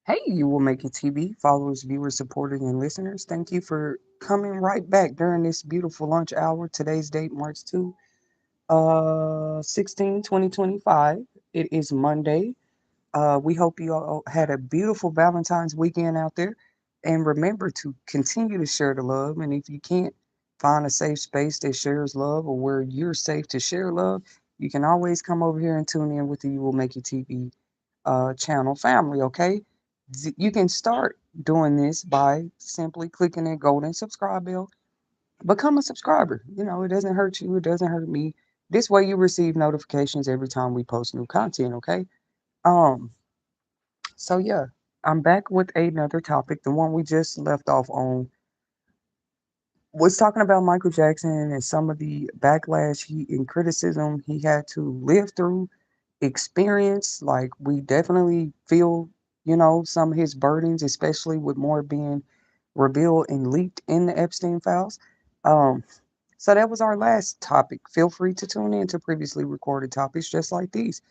Hey, you will make it TV followers, viewers, supporters, and listeners. Thank you for coming right back during this beautiful lunch hour. Today's date, March 2, 16, 2025. It is Monday. We hope you all had a beautiful Valentine's weekend out there. And remember to continue to share the love. And if you can't find a safe space that shares love or where you're safe to share love, you can always come over here and tune in with the You Will Make It TV channel family, okay? You can start doing this by simply clicking that golden subscribe bell. Become a subscriber. It doesn't hurt you, it doesn't hurt me. This way you receive notifications every time we post new content, okay? Um, so yeah, I'm back with another topic. The one we just left off on was talking about Michael Jackson and some of the backlash and criticism he had to live through, experience. Like we definitely feel, some of his burdens, especially with more being revealed and leaked in the Epstein files. Um, so that was our last topic. Feel free to tune in to previously recorded topics just like these.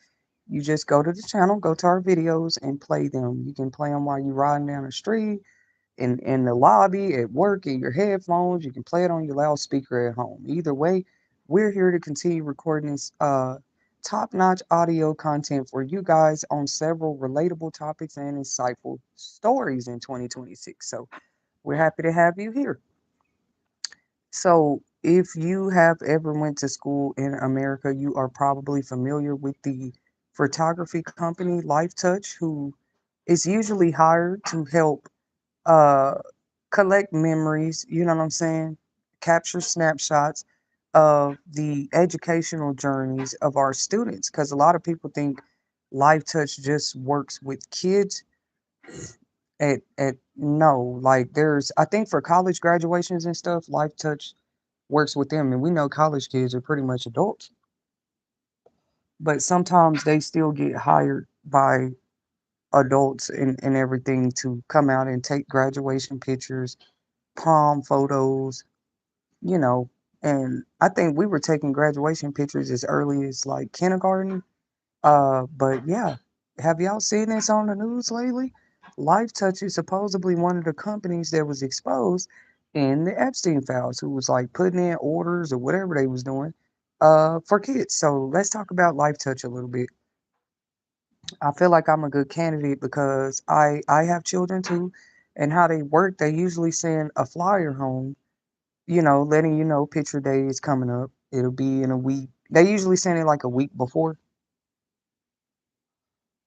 You just go to the channel, go to our videos, and play them. You can play them while you're riding down the street, in the lobby, at work, in your headphones. You can play it on your loudspeaker at home. Either way, we're here to continue recording this top-notch audio content for you guys on several relatable topics and insightful stories in 2026. So we're happy to have you here. So if you have ever went to school in America, you are probably familiar with the photography company LifeTouch, who is usually hired to help uh, collect memories, you know what I'm saying? Capture snapshots of the educational journeys of our students. Because a lot of people think Life Touch just works with kids. At no, like I think for college graduations and stuff, Life Touch works with them. And we know college kids are pretty much adults, but sometimes they still get hired by adults and everything to come out and take graduation pictures, prom photos, you know, and I think we were taking graduation pictures as early as like kindergarten. But yeah, have y'all seen this on the news lately? LifeTouch is supposedly one of the companies that was exposed in the Epstein files, who was like putting in orders or whatever they was doing, for kids. So let's talk about LifeTouch a little bit. I feel like I'm a good candidate because I have children too, and how they work, they usually send a flyer home, letting you know picture day is coming up. It'll be in a week. They usually send it like a week before.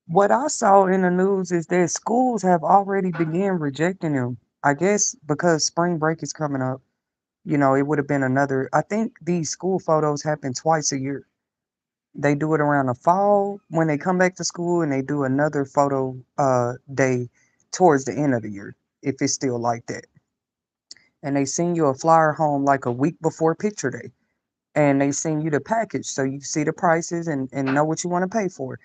What I saw in the news is that schools have already began rejecting them. I guess because spring break is coming up, it would have been another. I think these school photos happen twice a year. They do it around the fall when they come back to school, and they do another photo day towards the end of the year if it's still like that. And they send you a flyer home like a week before picture day, and they send you the package so you see the prices and know what you want to pay for.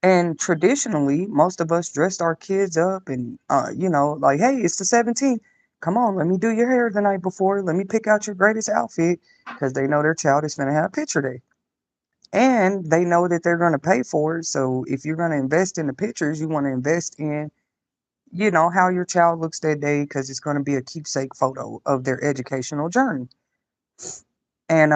And traditionally, most of us dressed our kids up and, like, hey, it's the 17th. Come on, let me do your hair the night before. Let me pick out your greatest outfit, because they know their child is going to have picture day. And they know that they're going to pay for it. So if you're going to invest in the pictures, you want to invest in, how your child looks that day, because it's going to be a keepsake photo of their educational journey. And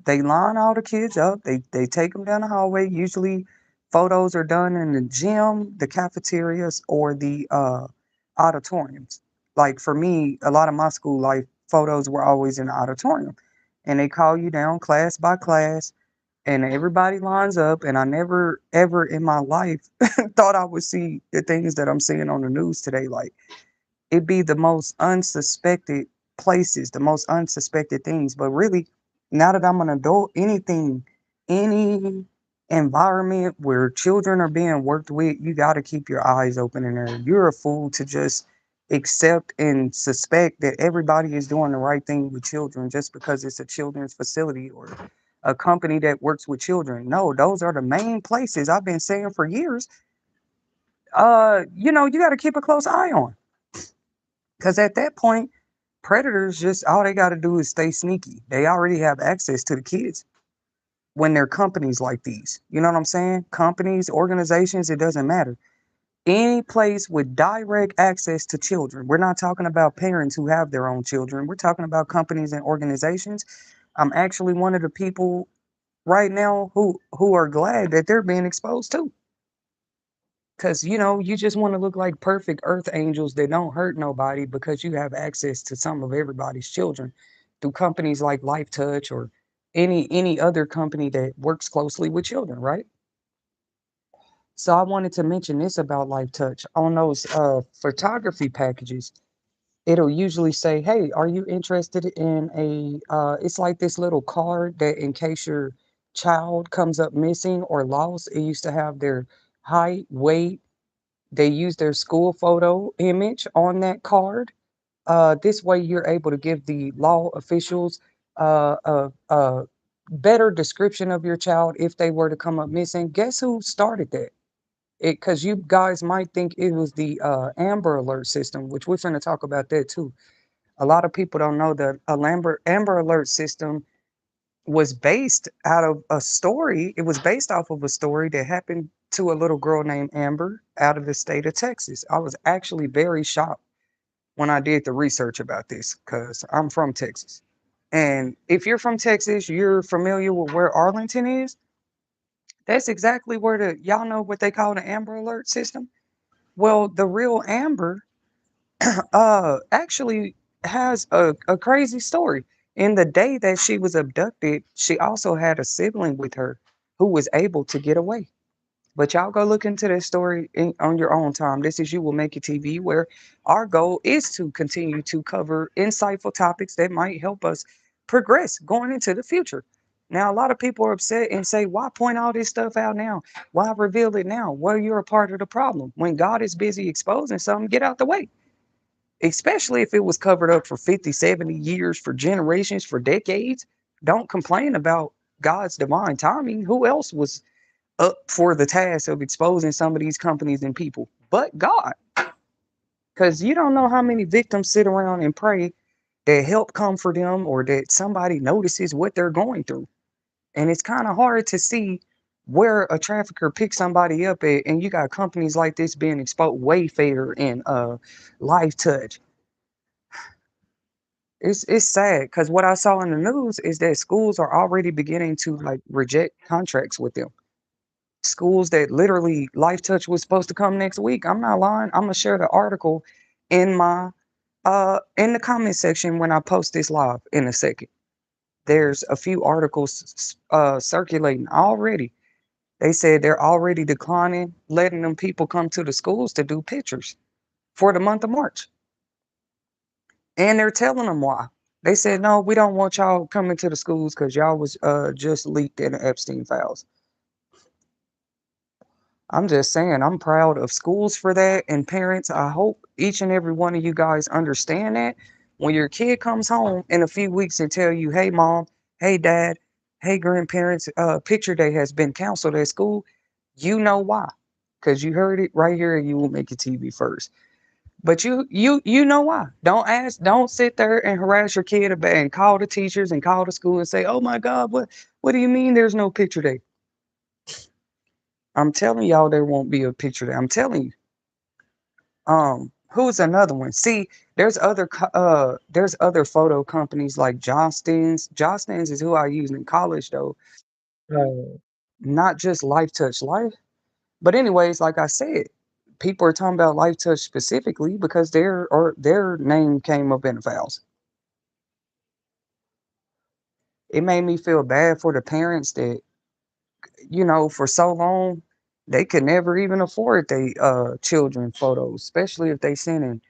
they line all the kids up. They take them down the hallway. Usually, photos are done in the gym, the cafeterias, or the auditoriums. Like for me, a lot of my school life photos were always in the auditorium, and they call you down class by class, and everybody lines up. And I never ever in my life thought I would see the things that I'm seeing on the news today. Like it'd be the most unsuspected places, the most unsuspected things. But really, now that I'm an adult, any environment where children are being worked with, you got to keep your eyes open in there. You're a fool to just accept and suspect that everybody is doing the right thing with children just because it's a children's facility or a company that works with children. No, those are the main places I've been saying for years. You got to keep a close eye on. Because at that point, predators just all they got to do is stay sneaky. They already have access to the kids when they're companies like these. You know what I'm saying? Companies, organizations, it doesn't matter. Any place with direct access to children. We're not talking about parents who have their own children. We're talking about companies and organizations. I'm actually one of the people right now who are glad that they're being exposed to. Cause you just want to look like perfect earth angels that don't hurt nobody because you have access to some of everybody's children through companies like LifeTouch or any other company that works closely with children, right? So I wanted to mention this about LifeTouch. On those photography packages, it'll usually say, "Hey, are you interested in a?" It's like this little card that, in case your child comes up missing or lost, it used to have their height, weight. They use their school photo image on that card. This way, you're able to give the law officials a better description of your child if they were to come up missing. Guess who started that? Because you guys might think it was the Amber Alert system, which we're going to talk about that too. A lot of people don't know that a Amber Alert system was based out of a story. It was based off of a story that happened to a little girl named Amber out of the state of Texas. I was actually very shocked when I did the research about this because I'm from Texas. And if you're from Texas, you're familiar with where Arlington is. That's exactly where y'all know what they call the Amber Alert system. Well, the real Amber actually has a crazy story. In the day that she was abducted, she also had a sibling with her who was able to get away. But y'all go look into this story on your own time. This is You Will Make It TV, where our goal is to continue to cover insightful topics that might help us progress going into the future. Now, a lot of people are upset and say, why point all this stuff out now? Why reveal it now? Well, you're a part of the problem. When God is busy exposing something, get out the way, especially if it was covered up for 50, 70 years, for generations, for decades. Don't complain about God's divine timing. Who else was up for the task of exposing some of these companies and people but God? Because you don't know how many victims sit around and pray that help come for them or that somebody notices what they're going through. And it's kind of hard to see where a trafficker picks somebody up at, and you got companies like this being exposed, Wayfair and Life Touch. It's sad because what I saw in the news is that schools are already beginning to like reject contracts with them. Schools that literally Life Touch was supposed to come next week. I'm not lying. I'm gonna share the article in my in the comment section when I post this live in a second. There's a few articles circulating already. They said they're already declining letting them people come to the schools to do pictures for the month of March. And they're telling them why. They said, no, we don't want y'all coming to the schools because y'all was just leaked in the Epstein files. I'm just saying, I'm proud of schools for that. And parents, I hope each and every one of you guys understand that when your kid comes home in a few weeks and tell you, hey, mom, hey, dad, hey, grandparents, picture day has been canceled at school, you know why. Because you heard it right here and You Will Make It TV first. But you know why. Don't ask, don't sit there and harass your kid about and call the teachers and call the school and say, oh my God, what do you mean there's no picture day? I'm telling y'all there won't be a picture day. I'm telling you. Who's another one? See, there's other photo companies like Johnston's. Johnston's is who I used in college though. Not just Life Touch Life. But anyways, like I said, people are talking about Life Touch specifically because their name came up in the files. It made me feel bad for the parents that, for so long they could never even afford their children photos, especially if they sending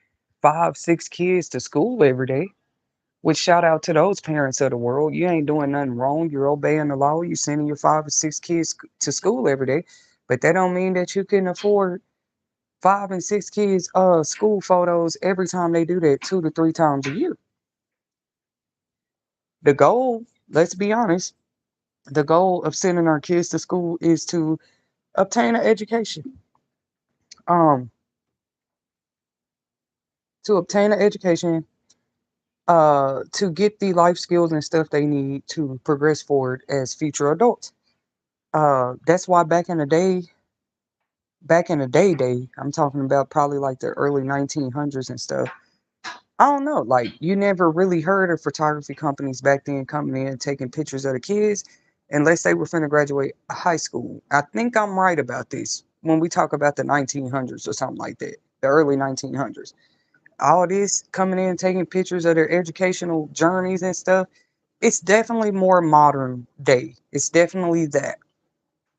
5, 6 kids to school every day. Which shout out to those parents of the world. You ain't doing nothing wrong. You're obeying the law. You're sending your 5 or 6 kids to school every day. But that don't mean that you can afford 5 and 6 kids school photos every time they do that 2 to 3 times a year. The goal, let's be honest, the goal of sending our kids to school is to obtain an education. Um, to obtain an education, to get the life skills and stuff they need to progress forward as future adults. That's why back in the day, back in the day, I'm talking about probably like the early 1900s and stuff. I don't know, like you never really heard of photography companies back then coming in and taking pictures of the kids unless they were finna graduate high school. I think I'm right about this when we talk about the 1900s or something like that, the early 1900s. All this coming in taking pictures of their educational journeys and stuff, it's definitely more modern day. It's definitely that.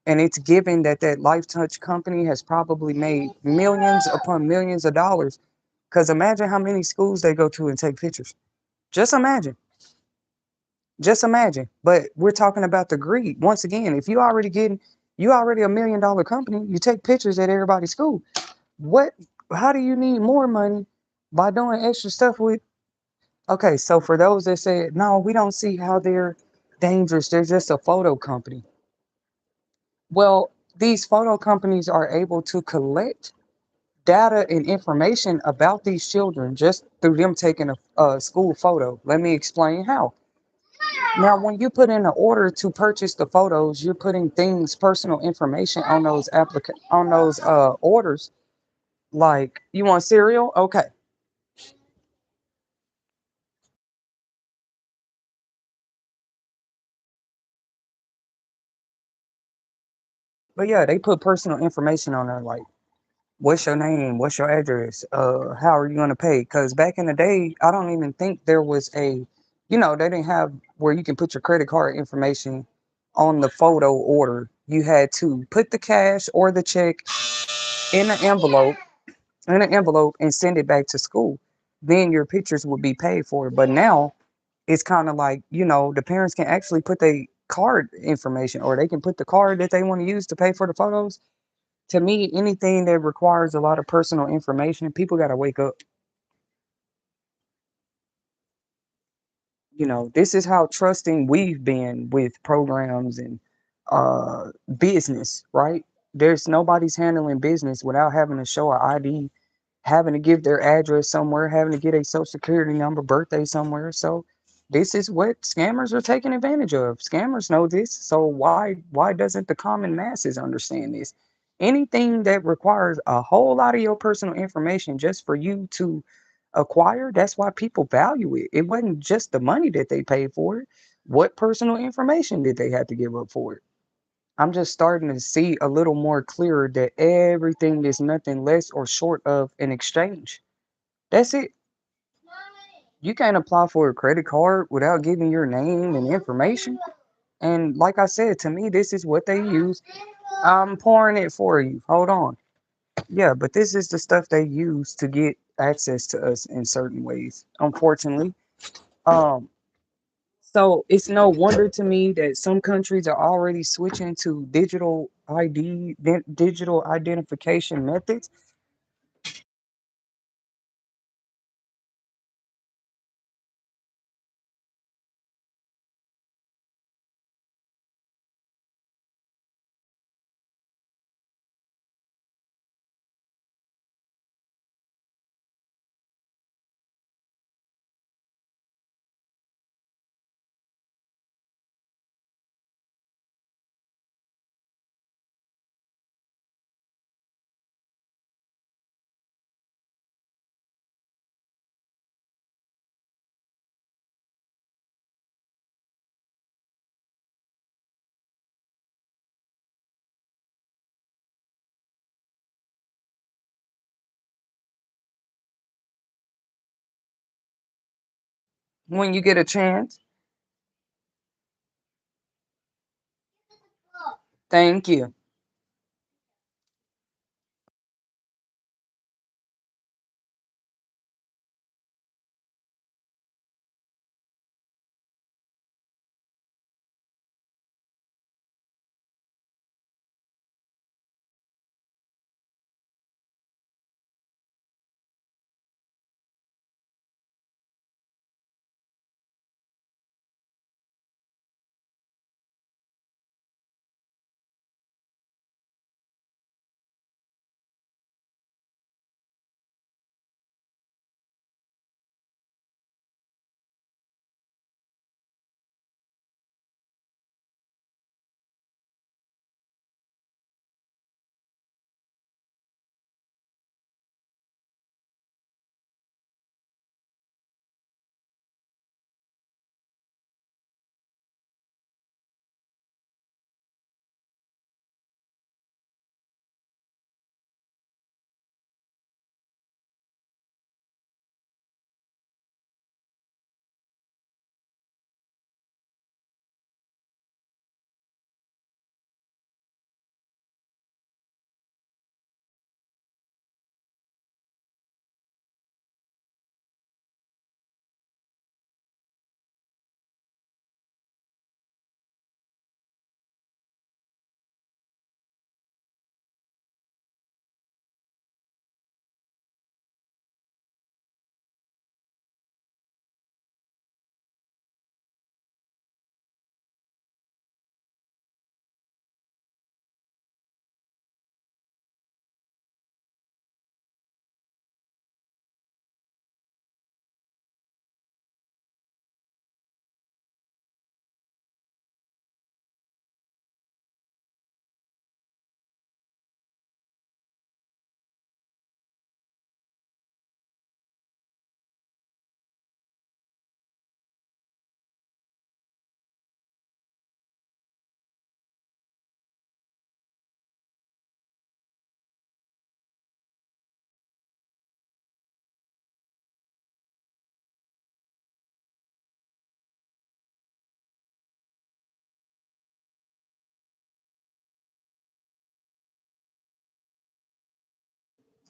And it's given that that LifeTouch company has probably made millions upon millions of dollars. Because imagine how many schools they go to and take pictures. Just imagine. Just imagine. But we're talking about the greed. Once again, if you already $1 million company, you take pictures at everybody's school. What, how do you need more money by doing extra stuff with? Okay, so for those that say, no, we don't see how they're dangerous, they're just a photo company. Well, these photo companies are able to collect data and information about these children just through them taking a school photo. Let me explain how. Now, when you put in an order to purchase the photos, you're putting things, personal information on those orders. Like, you want cereal? Okay. But yeah, they put personal information on there, like what's your name, what's your address, how are you gonna pay? Because back in the day, I don't even think there was they didn't have where you can put your credit card information on the photo order. You had to put the cash or the check in an envelope and send it back to school. Then your pictures would be paid for. But now it's kind of like, the parents can actually put their card information, or they can put the card that they want to use to pay for the photos. To me, anything that requires a lot of personal information, people got to wake up. This is how trusting we've been with programs and business, right? There's nobody's handling business without having to show an ID, having to give their address somewhere, having to get a social security number, birthday somewhere. So this is what scammers are taking advantage of. Scammers know this. So why doesn't the common masses understand this? Anything that requires a whole lot of your personal information just for you to acquire, that's why people value it. It wasn't just the money that they paid for it. What personal information did they have to give up for it? I'm just starting to see a little more clearer that everything is nothing less or short of an exchange. That's it. You can't apply for a credit card without giving your name and information. And like I said, to me, this is what they use. I'm pouring it for you. Hold on. Yeah, but this is the stuff they use to get access to us in certain ways, unfortunately. Um, so it's no wonder to me that some countries are already switching to digital identification methods. When you get a chance, thank you.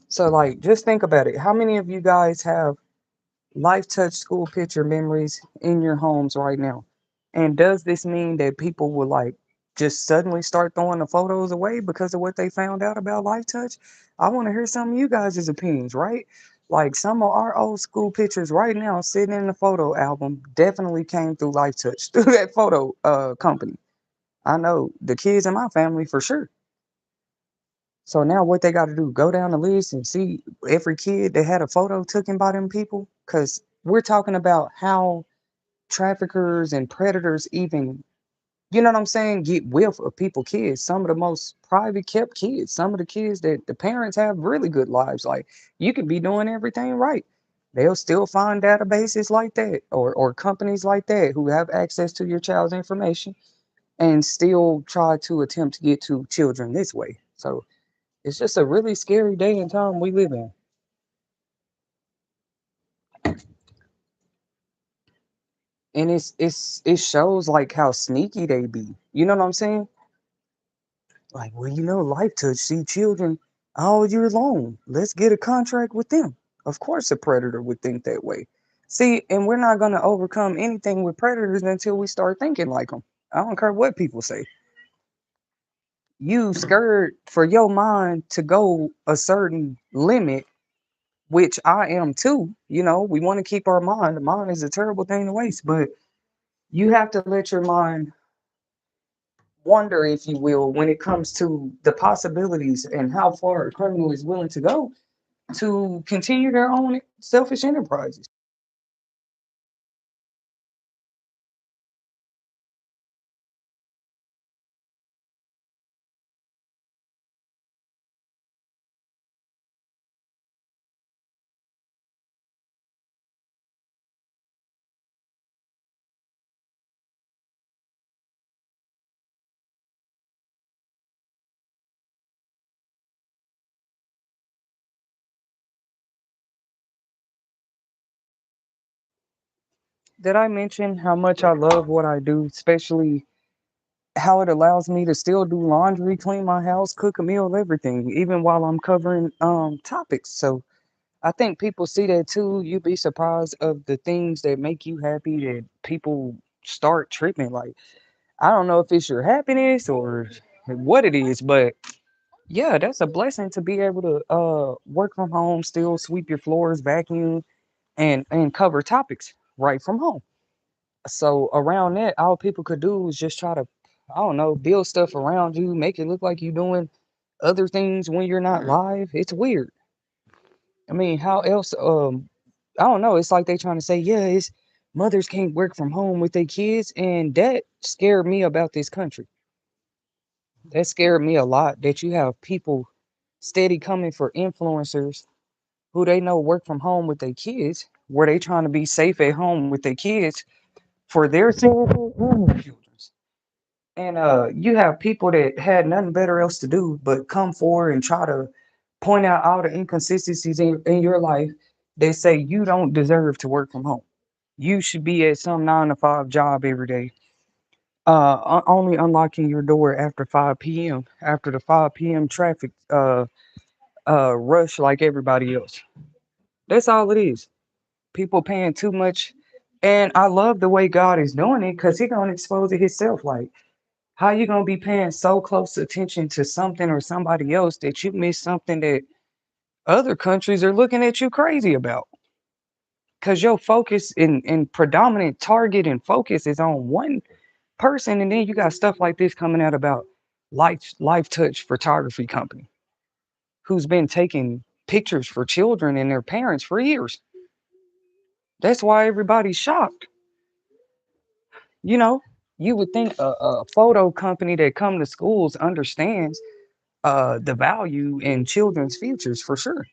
So like just think about it. How many of you guys have Life Touch school picture memories in your homes right now? And does this mean that people will like just suddenly start throwing the photos away because of what they found out about Life Touch? I want to hear some of you guys' opinions, right? Like some of our old school pictures right now sitting in the photo album definitely came through Life Touch, through that photo company. I know the kids in my family for sure. So now what they got to do, go down the list and see every kid that had a photo taken by them people? Because we're talking about how traffickers and predators even, you know what I'm saying, get whiff of people kids. Some of the most private kept kids, some of the kids that the parents have really good lives. Like you could be doing everything right. They'll still find databases like that or companies like that who have access to your child's information and still try to attempt to get to children this way. So it's just a really scary day and time we live in. And it shows like how sneaky they be. You know what I'm saying? Like, well, Life Touch see children all year long. Let's get a contract with them. Of course, a predator would think that way. See, and we're not going to overcome anything with predators until we start thinking like them. I don't care what people say. You scared for your mind to go a certain limit, which I am too. We want to keep our mind. The mind is a terrible thing to waste, but you have to let your mind wonder, if you will, when it comes to the possibilities and how far a criminal is willing to go to continue their own selfish enterprises. Did I mention how much I love what I do, especially how it allows me to still do laundry, clean my house, cook a meal, everything, even while I'm covering topics. So I think people see that too. You'd be surprised of the things that make you happy that people start tripping. Like, I don't know if it's your happiness or what it is, but yeah, that's a blessing to be able to work from home, still sweep your floors, vacuum, and cover topics right from home. So around that, all people could do is just try to, I don't know, build stuff around you, make it look like you're doing other things when you're not live. It's weird. I mean, how else? I don't know. It's like they trying to say, yeah, it's mothers can't work from home with their kids, and that scared me about this country. That scared me a lot. That you have people steady coming for influencers who they know work from home with their kids, where they trying to be safe at home with their kids for their sanity and their children's. And you have people that had nothing better else to do but come forward and try to point out all the inconsistencies in your life. They say you don't deserve to work from home. You should be at some 9 to 5 job every day. Only unlocking your door after 5 p.m. after the 5 p.m. traffic rush like everybody else. That's all it is. People paying too much. And I love the way God is doing it because He gonna expose it Himself. Like, how you gonna be paying so close attention to something or somebody else that you miss something that other countries are looking at you crazy about? Because your focus and predominant target and focus is on one person, and then you got stuff like this coming out about Life Touch Photography Company, who's been taking pictures for children and their parents for years. That's why everybody's shocked. You know, you would think a photo company that come to schools understands the value in children's futures for sure.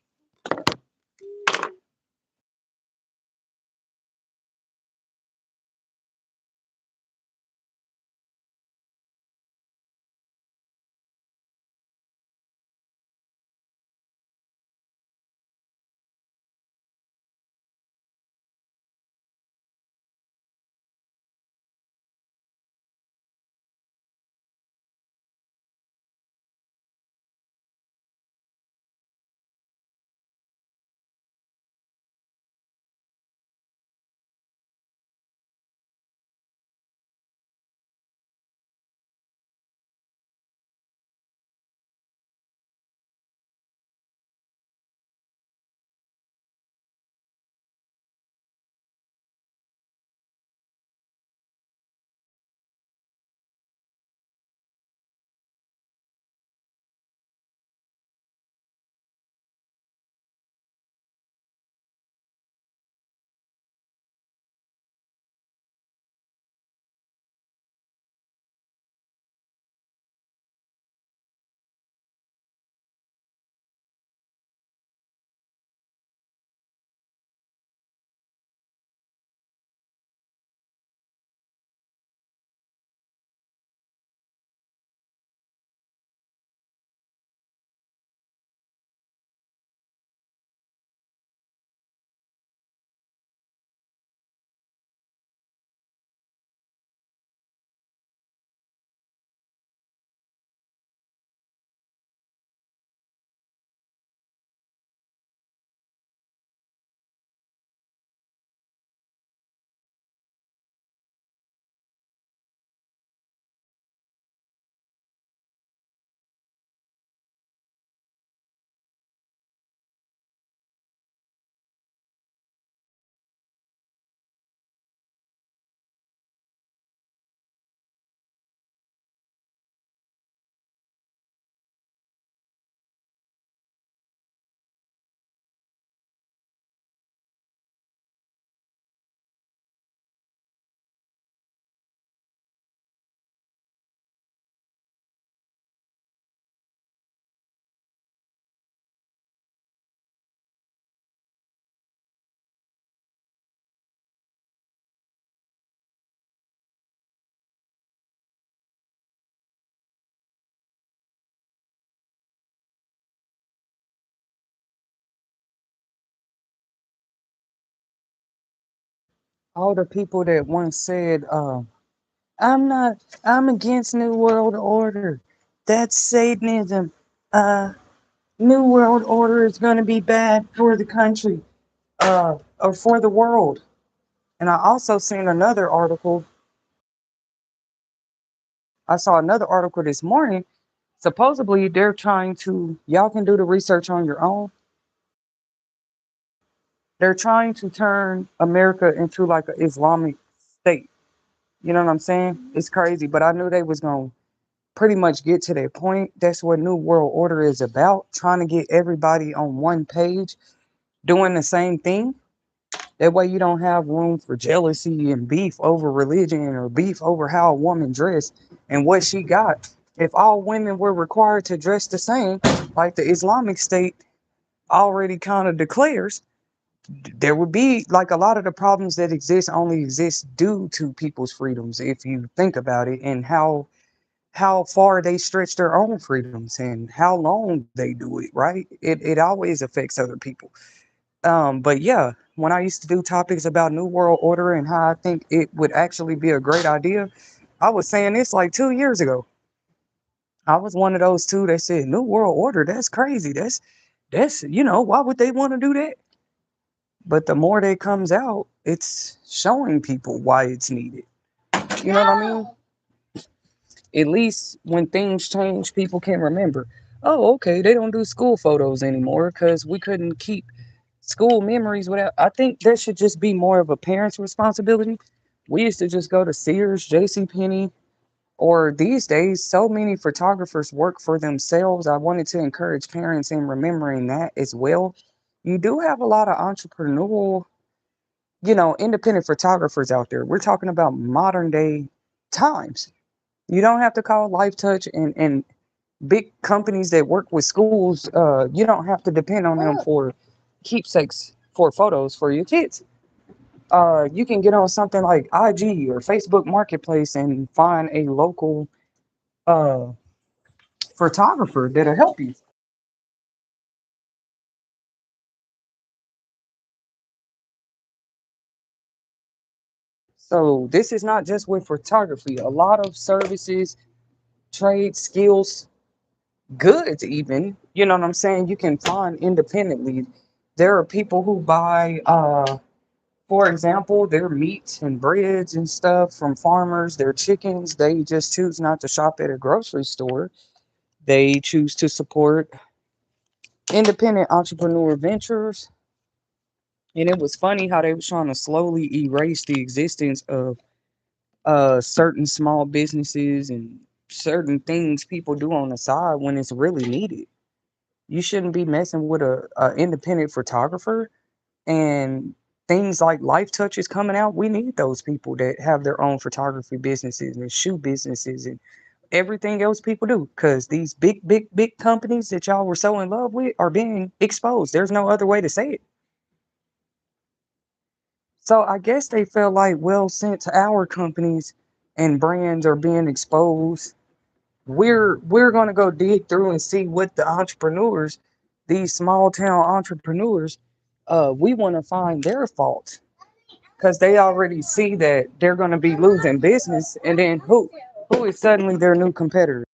All the people that once said, I'm against New World Order. That's Satanism. Uh, New World Order is going to be bad for the country, or for the world. And I also seen another article. I saw another article this morning. Supposedly, they're trying to, y'all can do the research on your own. They're trying to turn America into like an Islamic state. You know what I'm saying? It's crazy, but I knew they was going to pretty much get to that point. That's what New World Order is about, trying to get everybody on one page doing the same thing. That way you don't have room for jealousy and beef over religion or beef over how a woman dressed and what she got. If all women were required to dress the same, like the Islamic State already kind of declares, there would be like a lot of the problems that exist only exist due to people's freedoms, if you think about it, and how far they stretch their own freedoms and how long they do it, right? It always affects other people. But yeah, when I used to do topics about New World Order and how I think it would actually be a great idea, I was saying this like 2 years ago. I was one of those two that said New World Order, that's crazy. That's why would they want to do that? But the more that comes out, it's showing people why it's needed. You know what I mean? At least when things change, people can remember. Oh, okay, they don't do school photos anymore because we couldn't keep school memories without. I think there should just be more of a parent's responsibility. We used to just go to Sears, J.C. Penney, or these days, so many photographers work for themselves. I wanted to encourage parents in remembering that as well. You do have a lot of entrepreneurial, independent photographers out there. We're talking about modern day times. You don't have to call Life Touch and big companies that work with schools. You don't have to depend on them for keepsakes for photos for your kids. You can get on something like IG or Facebook Marketplace and find a local uh, photographer that'll help you. So this is not just with photography. A lot of services, trade skills, goods, even. You know what I'm saying? You can find independently. There are people who buy, for example, their meats and breads and stuff from farmers, their chickens. They just choose not to shop at a grocery store. They choose to support independent entrepreneur ventures. And it was funny how they was trying to slowly erase the existence of certain small businesses and certain things people do on the side when it's really needed. You shouldn't be messing with a independent photographer, and things like Life Touch is coming out. We need those people that have their own photography businesses and shoe businesses and everything else people do, because these big companies that y'all were so in love with are being exposed. There's no other way to say it. So I guess they felt like, well, since our companies and brands are being exposed, we're gonna go dig through and see what the entrepreneurs, these small town entrepreneurs, we want to find their fault because they already see that they're gonna be losing business, and then who is suddenly their new competitor?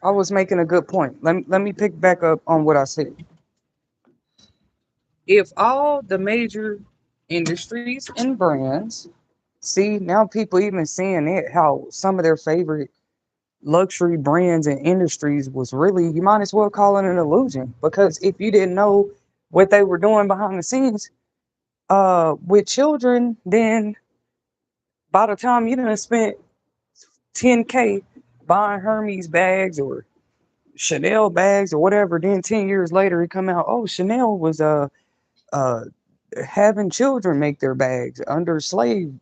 I was making a good point. Let me pick back up on what I said. If all the major industries and brands, see, now people even seeing it, how some of their favorite luxury brands and industries was really, you might as well call it an illusion, because if you didn't know what they were doing behind the scenes with children, then by the time you done spent 10K buying Hermes bags or Chanel bags or whatever, then 10 years later it come out, oh, Chanel was uh having children make their bags under slave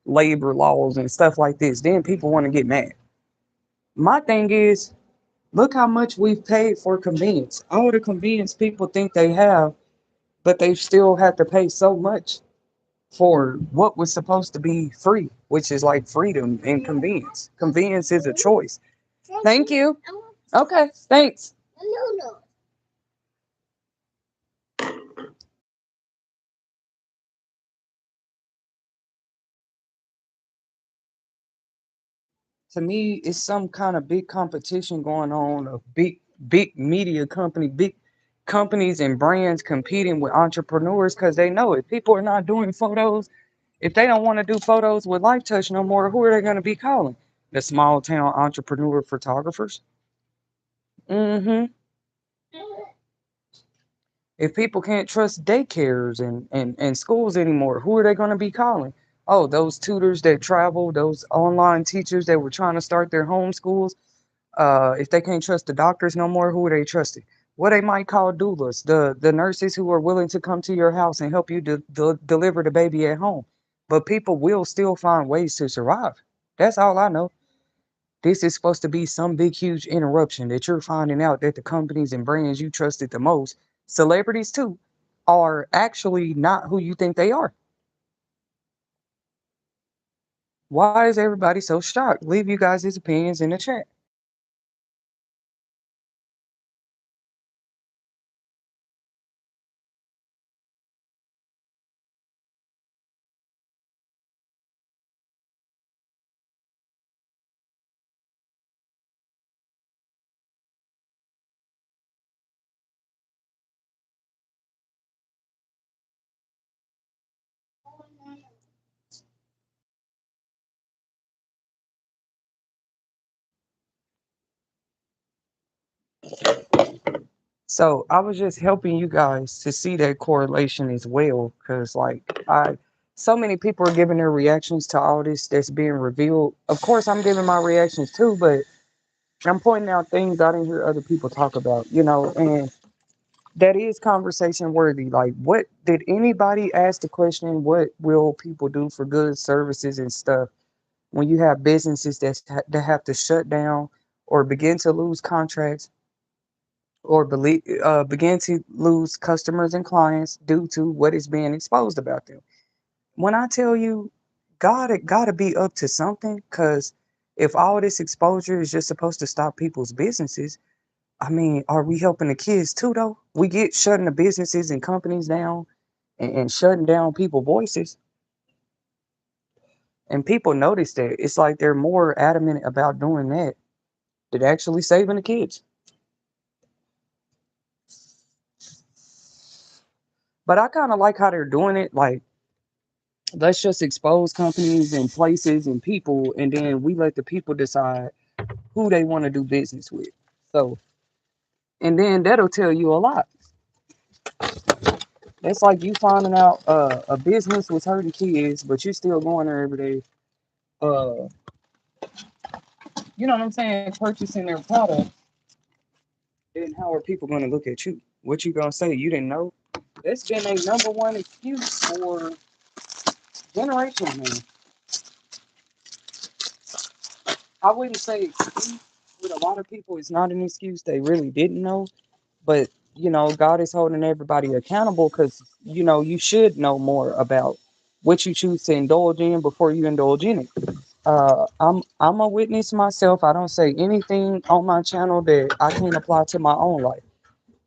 labor laws and stuff like this, then people want to get mad. My thing is, look how much we've paid for convenience. All the convenience people think they have, but they still have to pay so much. for what was supposed to be free, which is like freedom and convenience. Convenience is a choice. Thank you. Okay, thanks. To me, it's some kind of big competition going on of big media company, big companies and brands competing with entrepreneurs because they know if people are not doing photos, if they don't want to do photos with Life Touch no more, who are they going to be calling? The small town entrepreneur photographers. Mm-hmm. If people can't trust daycares and schools anymore, who are they going to be calling? Oh, those tutors that travel, those online teachers that were trying to start their home schools. If they can't trust the doctors no more, who are they trusting? What they might call doulas, the nurses who are willing to come to your house and help you deliver the baby at home. But people will still find ways to survive. That's all I know. This is supposed to be some big, huge interruption that you're finding out that the companies and brands you trusted the most, celebrities too, are actually not who you think they are. Why is everybody so shocked? Leave you guys' opinions in the chat. So I was just helping you guys to see that correlation as well, because so many people are giving their reactions to all this that's being revealed. Of course, I'm giving my reactions too, but I'm pointing out things I didn't hear other people talk about, and that is conversation worthy. Like, what did anybody ask the question? What will people do for goods, services, and stuff when you have businesses that have to shut down or begin to lose contracts? Or begin to lose customers and clients due to what is being exposed about them. When I tell you, God, it got to be up to something because if all this exposure is just supposed to stop people's businesses, I mean, are we helping the kids too, though? We get shutting the businesses and companies down and shutting down people's voices. And people notice that it's like they're more adamant about doing that than actually saving the kids. But I kind of like how they're doing it. Like, let's just expose companies and places and people, and then we let the people decide who they want to do business with. So, and then that'll tell you a lot. That's like you finding out a business was hurting kids, but you're still going there every day. Uh, you know what I'm saying? Purchasing their product. Then how are people going to look at you? What you gonna say? You didn't know? That's been a number one excuse for generations, man. I wouldn't say excuse with a lot of people. It's not an excuse. They really didn't know. But God is holding everybody accountable because you should know more about what you choose to indulge in before you indulge in it. I'm a witness myself. I don't say anything on my channel that I can't apply to my own life.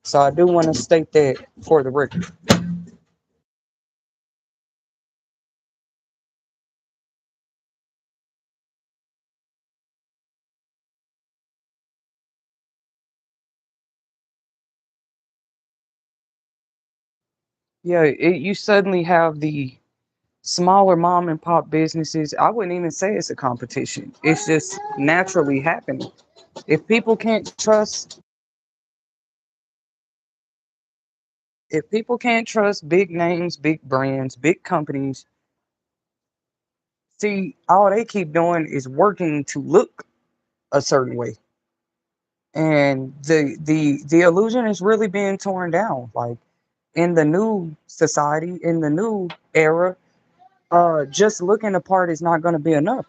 So I do want to state that for the record. Yeah, you suddenly have the smaller mom and pop businesses. I wouldn't even say it's a competition. It's just naturally happening. If people can't trust if people can't trust big names, big brands, big companies, see, all they keep doing is working to look a certain way. And the illusion is really being torn down. Like in the new society, in the new era, just looking the part is not going to be enough.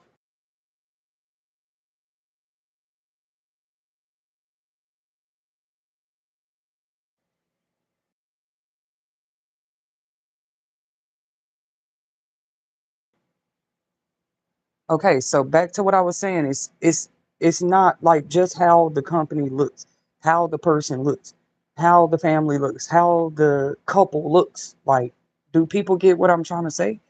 Okay, so back to what I was saying, it's not like just how the company looks, how the person looks, how the family looks, how the couple looks. Like, do people get what I'm trying to say?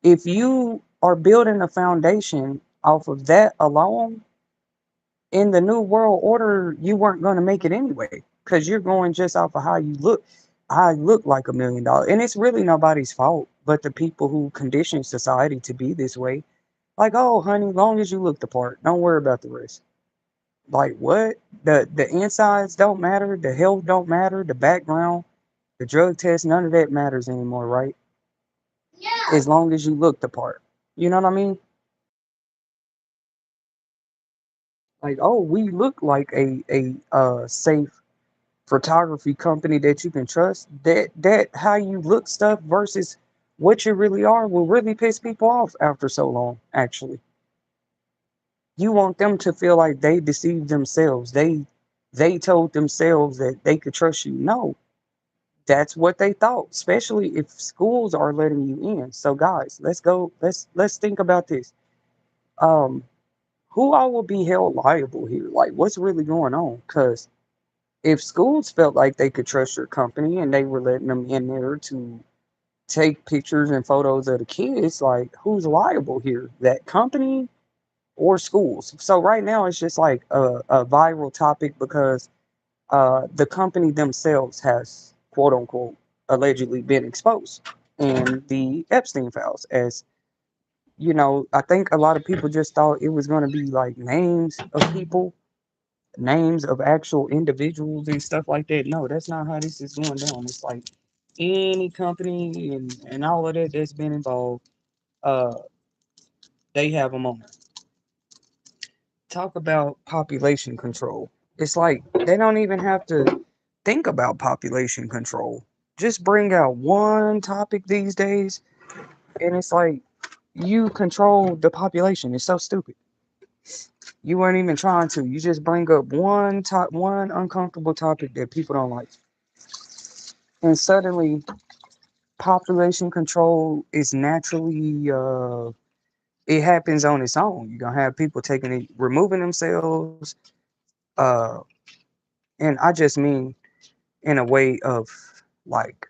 If you are building a foundation off of that alone, in the new world order, you weren't going to make it anyway because you're going just off of how you look. I look like $1 million, and it's really nobody's fault but the people who condition society to be this way. Like, oh, honey, long as you look the part, don't worry about the rest. Like, what? The insides don't matter, the health don't matter, the background, the drug test, none of that matters anymore, right? As long as you look the part. You know what I mean? Like, oh, we look like a safe photography company that you can trust. That how you look stuff versus what you really are will really piss people off after so long, actually. You want them to feel like they deceived themselves. They told themselves that they could trust you. No, that's what they thought, especially if schools are letting you in. So guys, let's go, let's think about this. Um, who all will be held liable here? Like what's really going on? Because if schools felt like they could trust your company and they were letting them in there to take pictures and photos of the kids, like who's liable here? That company or schools? So right now it's just like a viral topic because the company themselves has quote unquote allegedly been exposed in the Epstein files. As you know, I think a lot of people just thought it was going to be like names of people, names of actual individuals and stuff like that. No, that's not how this is going down. It's like any company and all of that that's been involved, uh, they have them on. Talk about population control. It's like they don't even have to think about population control. Just bring out one topic these days, and it's like you control the population. It's so stupid. You weren't even trying to. You just bring up one uncomfortable topic that people don't like, and suddenly population control is naturally it happens on its own. You're gonna have people taking it, removing themselves, uh, and I just mean in a way of like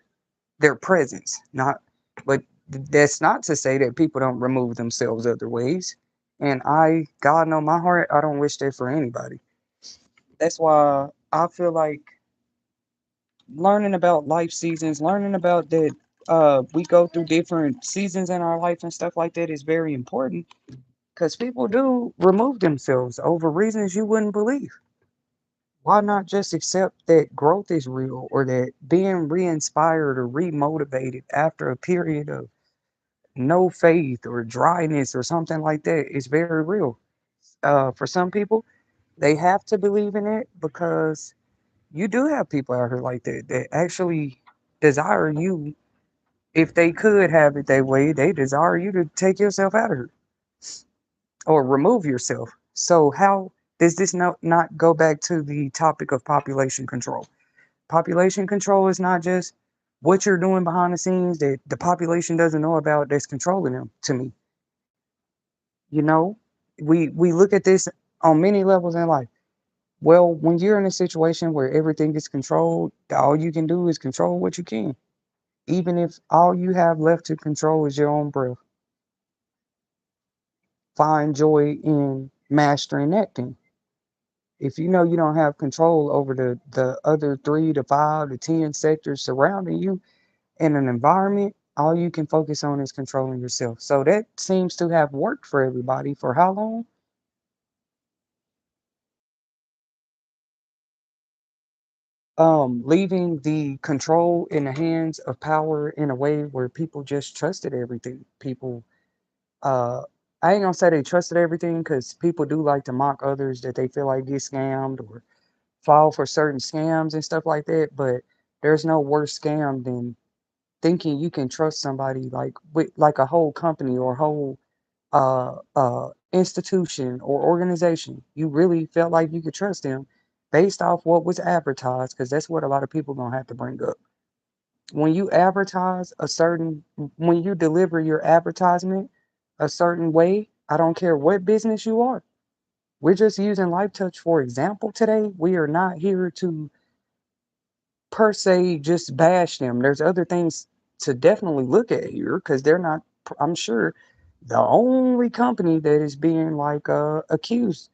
their presence, not. But that's not to say that people don't remove themselves other ways. And God know my heart, I don't wish that for anybody. That's why I feel like learning about life seasons, learning about that we go through different seasons in our life and stuff like that is very important because people do remove themselves over reasons you wouldn't believe. Why not just accept that growth is real or that being re-inspired or re-motivated after a period of no faith or dryness or something like that is very real. For some people, they have to believe in it because you do have people out here like that that actually desire you. If they could have it that way, they desire you to take yourself out of here or remove yourself. So how does this not go back to the topic of population control? Population control is not just what you're doing behind the scenes that the population doesn't know about that's controlling them to me. You know, we look at this on many levels in life. Well, when you're in a situation where everything is controlled, all you can do is control what you can. Even if all you have left to control is your own breath, find joy in mastering that thing. If you know you don't have control over the other 3 to 5 to 10 sectors surrounding you in an environment, all you can focus on is controlling yourself. So that seems to have worked for everybody for how long? Leaving the control in the hands of power in a way where people just trusted everything. People, uh, I ain't gonna say they trusted everything because people do like to mock others that they feel like get scammed or fall for certain scams and stuff like that. But there's no worse scam than thinking you can trust somebody like with like a whole company or whole institution or organization. You really felt like you could trust them based off what was advertised, because that's what a lot of people gonna have to bring up. When you advertise a certain, when you deliver your advertisement a certain way, I don't care what business you are. We're just using Life Touch for example today. We are not here to per se just bash them. There's other things to definitely look at here because they're not, I'm sure, the only company that is being like accused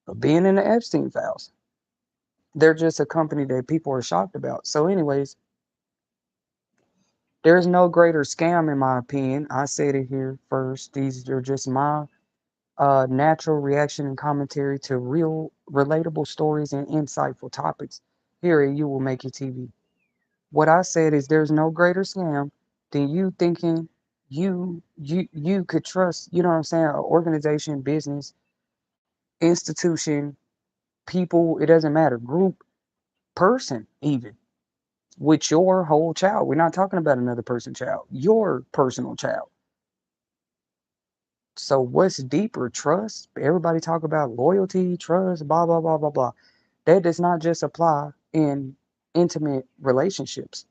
of being in the Epstein files. They're just a company that people are shocked about. So, anyways, there's no greater scam in my opinion. I said it here first. These are just my natural reaction and commentary to real, relatable stories and insightful topics here at You Will Make It TV. What I said is there's no greater scam than you thinking you could trust, you know what I'm saying, an organization, business, institution, people, it doesn't matter, group, person even, with your whole child. We're not talking about another person's child, your personal child. So what's deeper? Trust. Everybody talk about loyalty, trust, blah blah blah blah blah. That does not just apply in intimate relationships.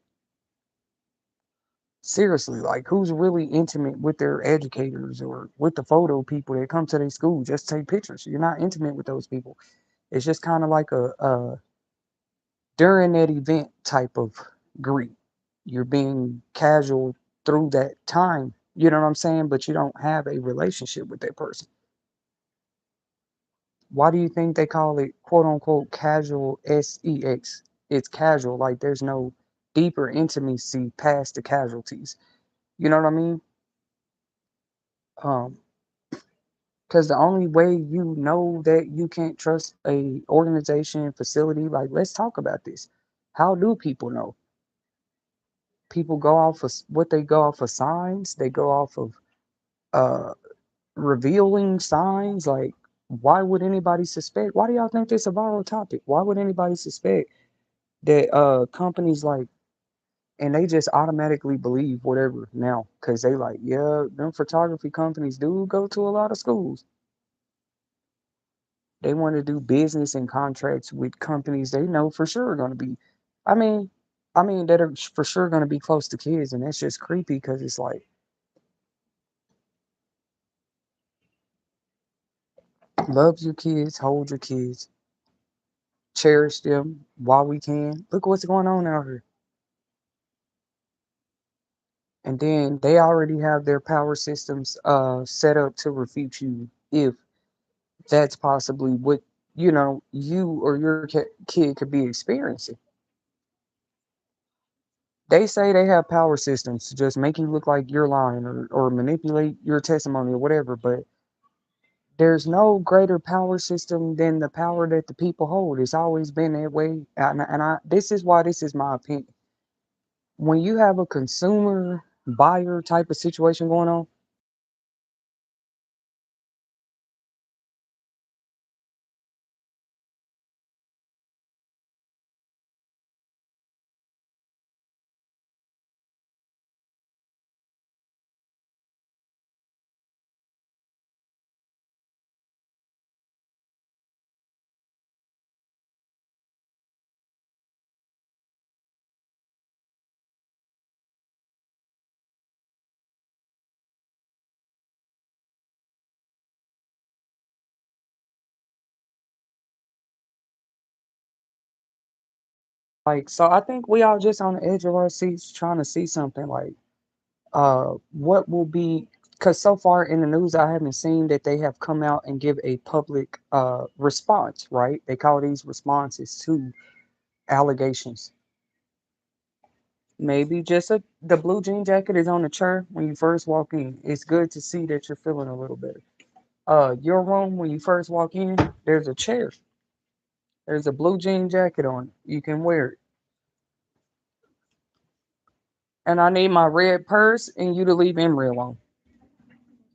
Seriously, like who's really intimate with their educators or with the photo people that come to their school just to take pictures? You're not intimate with those people. It's just kind of like a during that event type of greet. You're being casual through that time. You know what I'm saying? But you don't have a relationship with that person. Why do you think they call it quote unquote casual sex? It's casual, like there's no deeper intimacy past the casualties. You know what I mean? Um, because the only way you know that you can't trust a organization, facility, like let's talk about this. How do people know? People go off of what they go off of signs. They go off of uh revealing signs. Like, why would anybody suspect? Why do y'all think this a viral topic? Why would anybody suspect that companies like and they just automatically believe whatever now because they like, yeah, them photography companies do go to a lot of schools. They want to do business and contracts with companies they know for sure are going to be, I mean, that are for sure going to be close to kids, and that's just creepy because it's like, love your kids, hold your kids, cherish them while we can. Look what's going on out here. And then they already have their power systems set up to refute you if that's possibly what you or your kid could be experiencing. They say they have power systems to just make you look like you're lying or manipulate your testimony or whatever, but there's no greater power system than the power that the people hold. It's always been that way. And this is why this is my opinion. When you have a consumer buyer type of situation going on, like, so I think we all just on the edge of our seats trying to see something like what will be, because so far in the news I haven't seen that they have come out and give a public response, right? They call these responses to allegations. Maybe just the blue jean jacket is on the chair when you first walk in. It's good to see that you're feeling a little better. Your room when you first walk in, there's a chair. There's a blue jean jacket on it. You can wear it. And I need my red purse and you to leave Emery alone.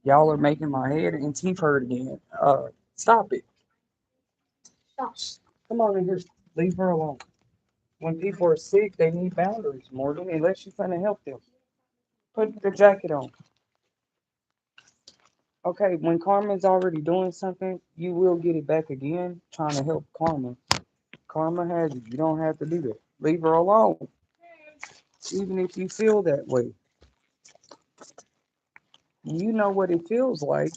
Y'all are making my head and teeth hurt again. Stop it. Come on in here. Leave her alone. When people are sick, they need boundaries, Morgan, unless you're trying to help them. Put the jacket on. Okay, when Karma's already doing something, you will get it back again trying to help Karma. Karma has it. You don't have to do that. Leave her alone. Even if you feel that way. You know what it feels like.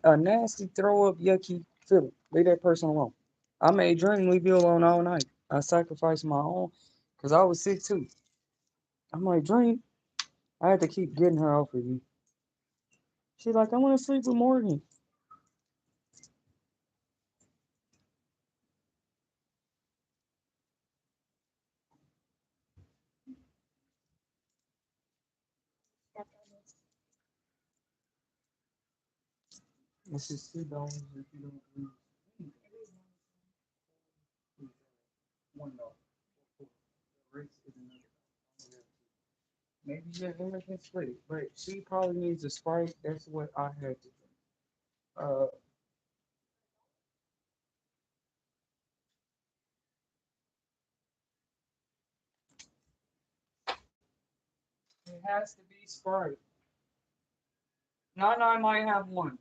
A nasty throw up, yucky feeling. Leave that person alone. I made Dream leave you alone all night. I sacrificed my own because I was sick too. I'm like, Dream, I had to keep getting her off of you. She's like, I want to sleep with Morgan. Let's just sit down if you don't lose. $1. The rest is another. Maybe your limit can split, but she probably needs a Sprite. That's what I had to do. Uh, it has to be Sprite. Nana might have one.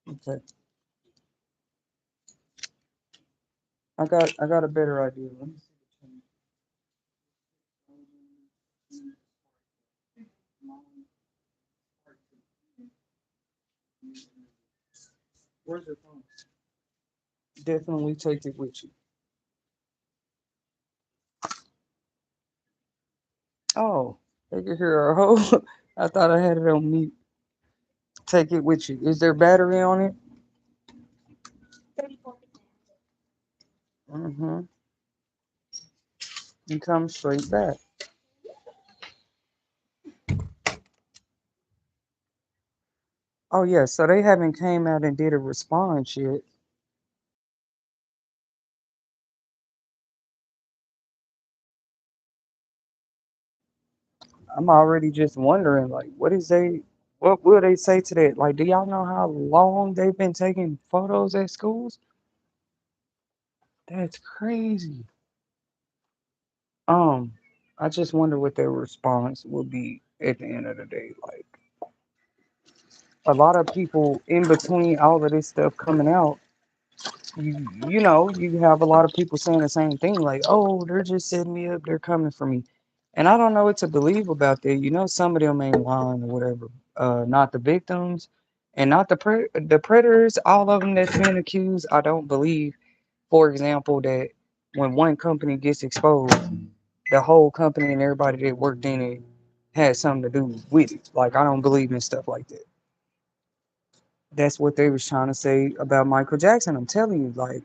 Okay, I got a better idea. Let me see. Where's your phone? Definitely take it with you. Oh, they can hear our whole. I thought I had it on mute. Take it with you. Is there battery on it? Mm-hmm. You come straight back. Oh yeah, so they haven't came out and did a response yet. I'm already just wondering, like, what will they say to that? Like, do y'all know how long they've been taking photos at schools? That's crazy. Um, I just wonder what their response will be at the end of the day. Like, a lot of people in between all of this stuff coming out, you have a lot of people saying the same thing, like, oh, they're just setting me up, they're coming for me. And I don't know what to believe about that. Some of them ain't lying or whatever. Not the victims and not the predators, all of them that's been accused, I don't believe, for example, that when one company gets exposed, the whole company and everybody that worked in it had something to do with it. Like, I don't believe in stuff like that. That's what they was trying to say about Michael Jackson. I'm telling you, like,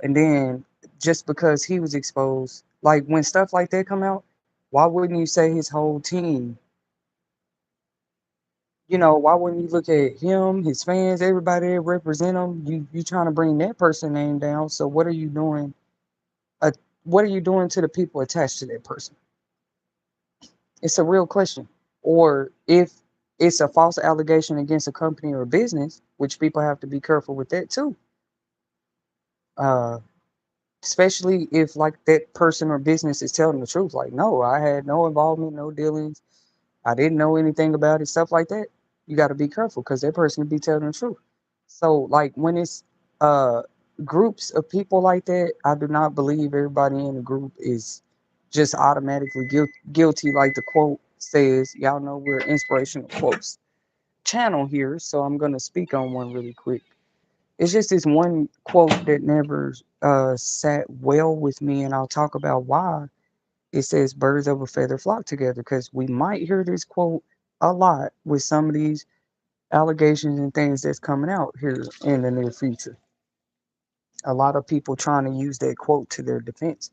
and then just because he was exposed, like when stuff like that come out, why wouldn't you say his whole team? Why wouldn't you look at him, his fans, everybody that represent him? You trying to bring that person name down. So what are you doing? Uh, what are you doing to the people attached to that person? It's a real question. Or if it's a false allegation against a company or a business, which people have to be careful with that too. Uh, Especially if like that person or business is telling the truth. Like, no, I had no involvement, no dealings. I didn't know anything about it, stuff like that. You got to be careful because that person could be telling the truth. So like when it's uh groups of people like that, I do not believe everybody in the group is just automatically guilty. Like the quote says, y'all know we're inspirational quotes channel here, so I'm gonna speak on one really quick. It's just this one quote that never sat well with me, and I'll talk about why. It says, birds of a feather flock together, because we might hear this quote a lot with some of these allegations and things that's coming out here in the near future. A lot of people trying to use that quote to their defense.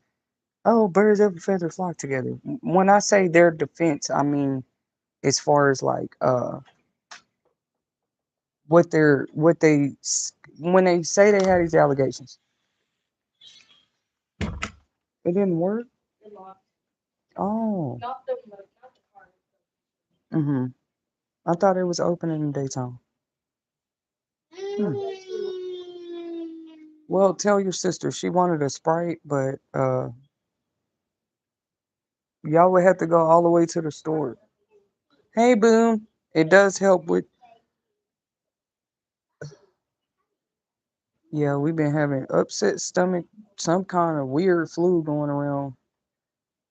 Oh, birds of a feather flock together. When I say their defense, I mean as far as like what they when they say they had these allegations, it didn't work. Oh. Mm-hmm. I thought it was open in the daytime. Hmm. Well, tell your sister she wanted a Sprite, but y'all would have to go all the way to the store. Hey, Boom. It does help with. Yeah, we've been having upset stomach, some kind of weird flu going around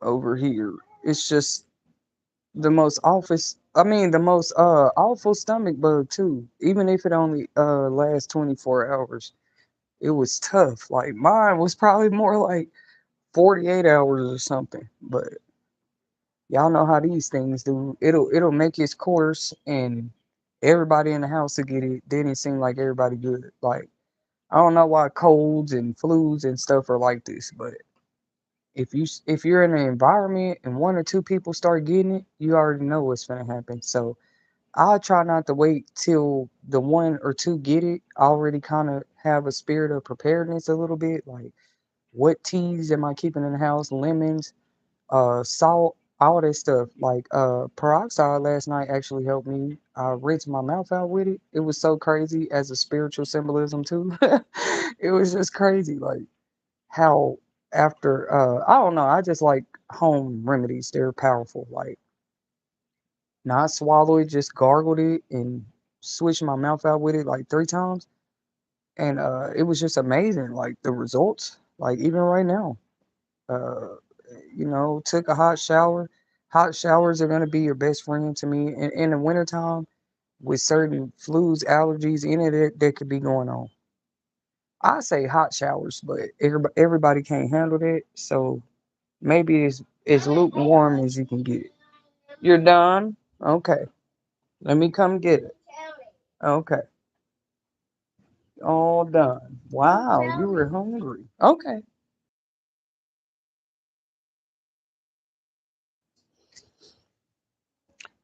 over here. It's just The most the most awful stomach bug too. Even if it only lasts 24 hours, it was tough. Like mine was probably more like 48 hours or something. But y'all know how these things do. It'll make its course and everybody in the house will get it. Then it seem like everybody good. Like I don't know why colds and flus and stuff are like this, but if you're in an environment and one or two people start getting it, you already know what's gonna happen. So I try not to wait till the one or two get it. I already kind of have a spirit of preparedness a little bit. Like, what teas am I keeping in the house? Lemons, salt, all that stuff. Like, peroxide last night actually helped me. I rinsed my mouth out with it. It was so crazy as a spiritual symbolism too. It was just crazy, like how after I don't know. I just like home remedies. They're powerful. Like not swallow it, just gargled it and switched my mouth out with it like 3 times. And it was just amazing, like the results. Like even right now, uh, took a hot shower. Hot showers are gonna be your best friend to me. In the wintertime, with certain flus, allergies, any of that could be going on. I say hot showers, but everybody can't handle that. So maybe it's as lukewarm as you can get it. You're done? Okay. Let me come get it. Okay. All done. Wow, you were hungry. Okay.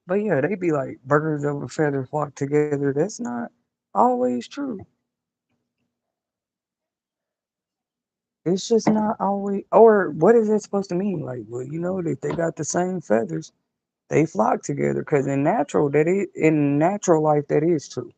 But yeah, they be like birds of a feather flock together. That's not always true. It's just not always. Or what is that supposed to mean? Like, well, that they got the same feathers, they flock together. Because in natural life, that is true.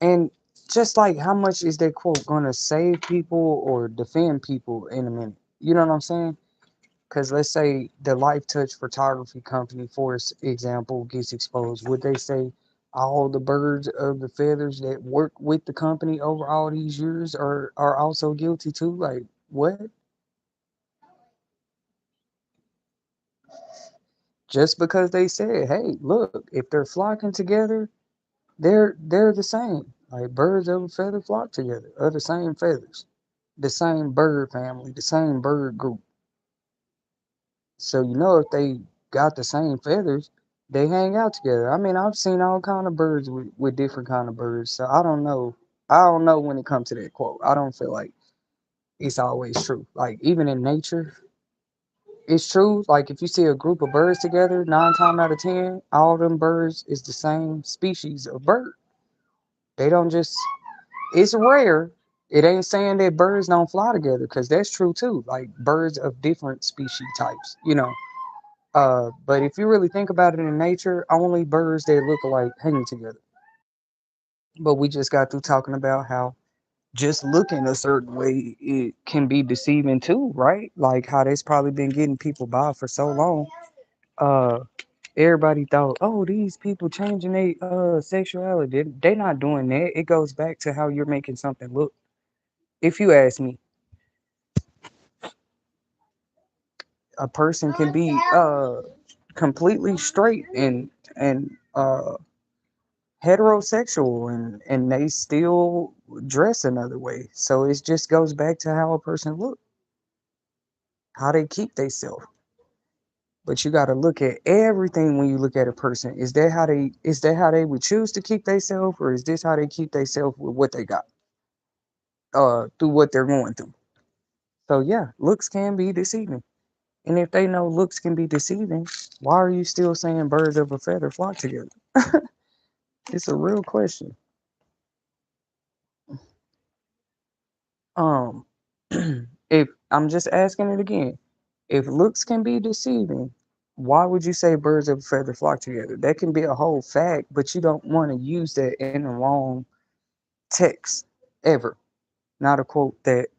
And just like how much is that quote gonna save people or defend people in a minute? You know what I'm saying? Because let's say the LifeTouch Photography company, for example, gets exposed. Would they say all the birds of the feathers that work with the company over all these years are also guilty too? Like what? Just because they said, hey, look, if they're flocking together, they're the same. Like birds of a feather flock together, of the same feathers, the same bird family, the same bird group. So if they got the same feathers, they hang out together. I mean, I've seen all kind of birds with different kind of birds. So I don't know. I don't know when it comes to that quote. I don't feel like it's always true. Like even in nature, it's true. Like if you see a group of birds together, 9 times out of 10, all them birds is the same species of bird. They don't just. It's rare. It ain't saying that birds don't fly together because that's true too. Like birds of different species types. But if you really think about it in nature, only birds that look alike hang together. But we just got through talking about how just looking a certain way it can be deceiving too, right? Like how that's probably been getting people by for so long. Uh, Everybody thought, oh, these people changing their sexuality. They not doing that. It goes back to how you're making something look. If you ask me, a person can be completely straight and heterosexual and they still dress another way. So it just goes back to how a person look, how they keep themselves. But you got to look at everything when you look at a person. Is that how they would choose to keep themselves, or is this how they keep themselves with what they got through what they're going through? So yeah, looks can be deceiving. And if they know looks can be deceiving, why are you still saying birds of a feather flock together? It's a real question. Um, if I'm just asking it again, if looks can be deceiving, why would you say birds of a feather flock together? That can be a whole fact, but you don't want to use that in the wrong text ever. Not a quote that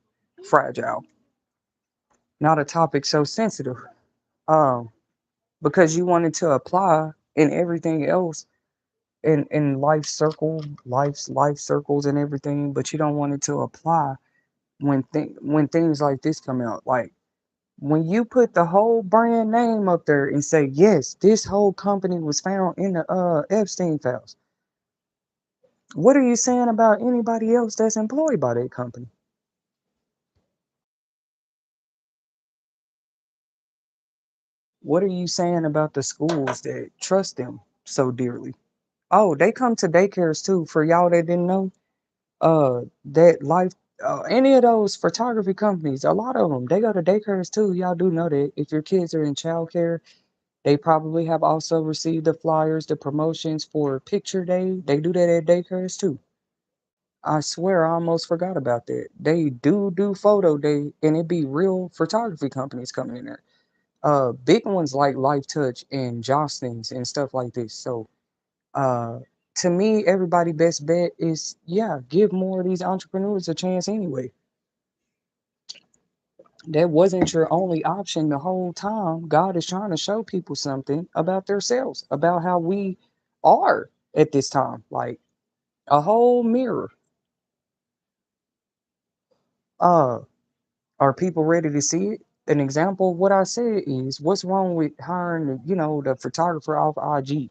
fragile. not a topic so sensitive. Um, because you wanted to apply in everything else in life circles and everything, but you don't want it to apply when things like this come out. Like when you put the whole brand name up there and say, yes, this whole company was found in the Epstein files. What are you saying about anybody else that's employed by that company? What are you saying about the schools that trust them so dearly? Oh, they come to daycares too. For y'all that didn't know, that life, any of those photography companies, a lot of them, they go to daycares too. Y'all do know that if your kids are in childcare, they probably have also received the flyers, the promotions for picture day. They do that at daycares too. I swear I almost forgot about that. They do photo day, and it be real photography companies coming in there. Big ones like LifeTouch and Jostens and stuff like this. So uh to me, everybody best bet is, yeah, give more of these entrepreneurs a chance anyway. That wasn't your only option the whole time. God is trying to show people something about themselves, about how we are at this time. Like a whole mirror. Uh are people ready to see it? An example of what I said is, what's wrong with hiring the photographer off IG?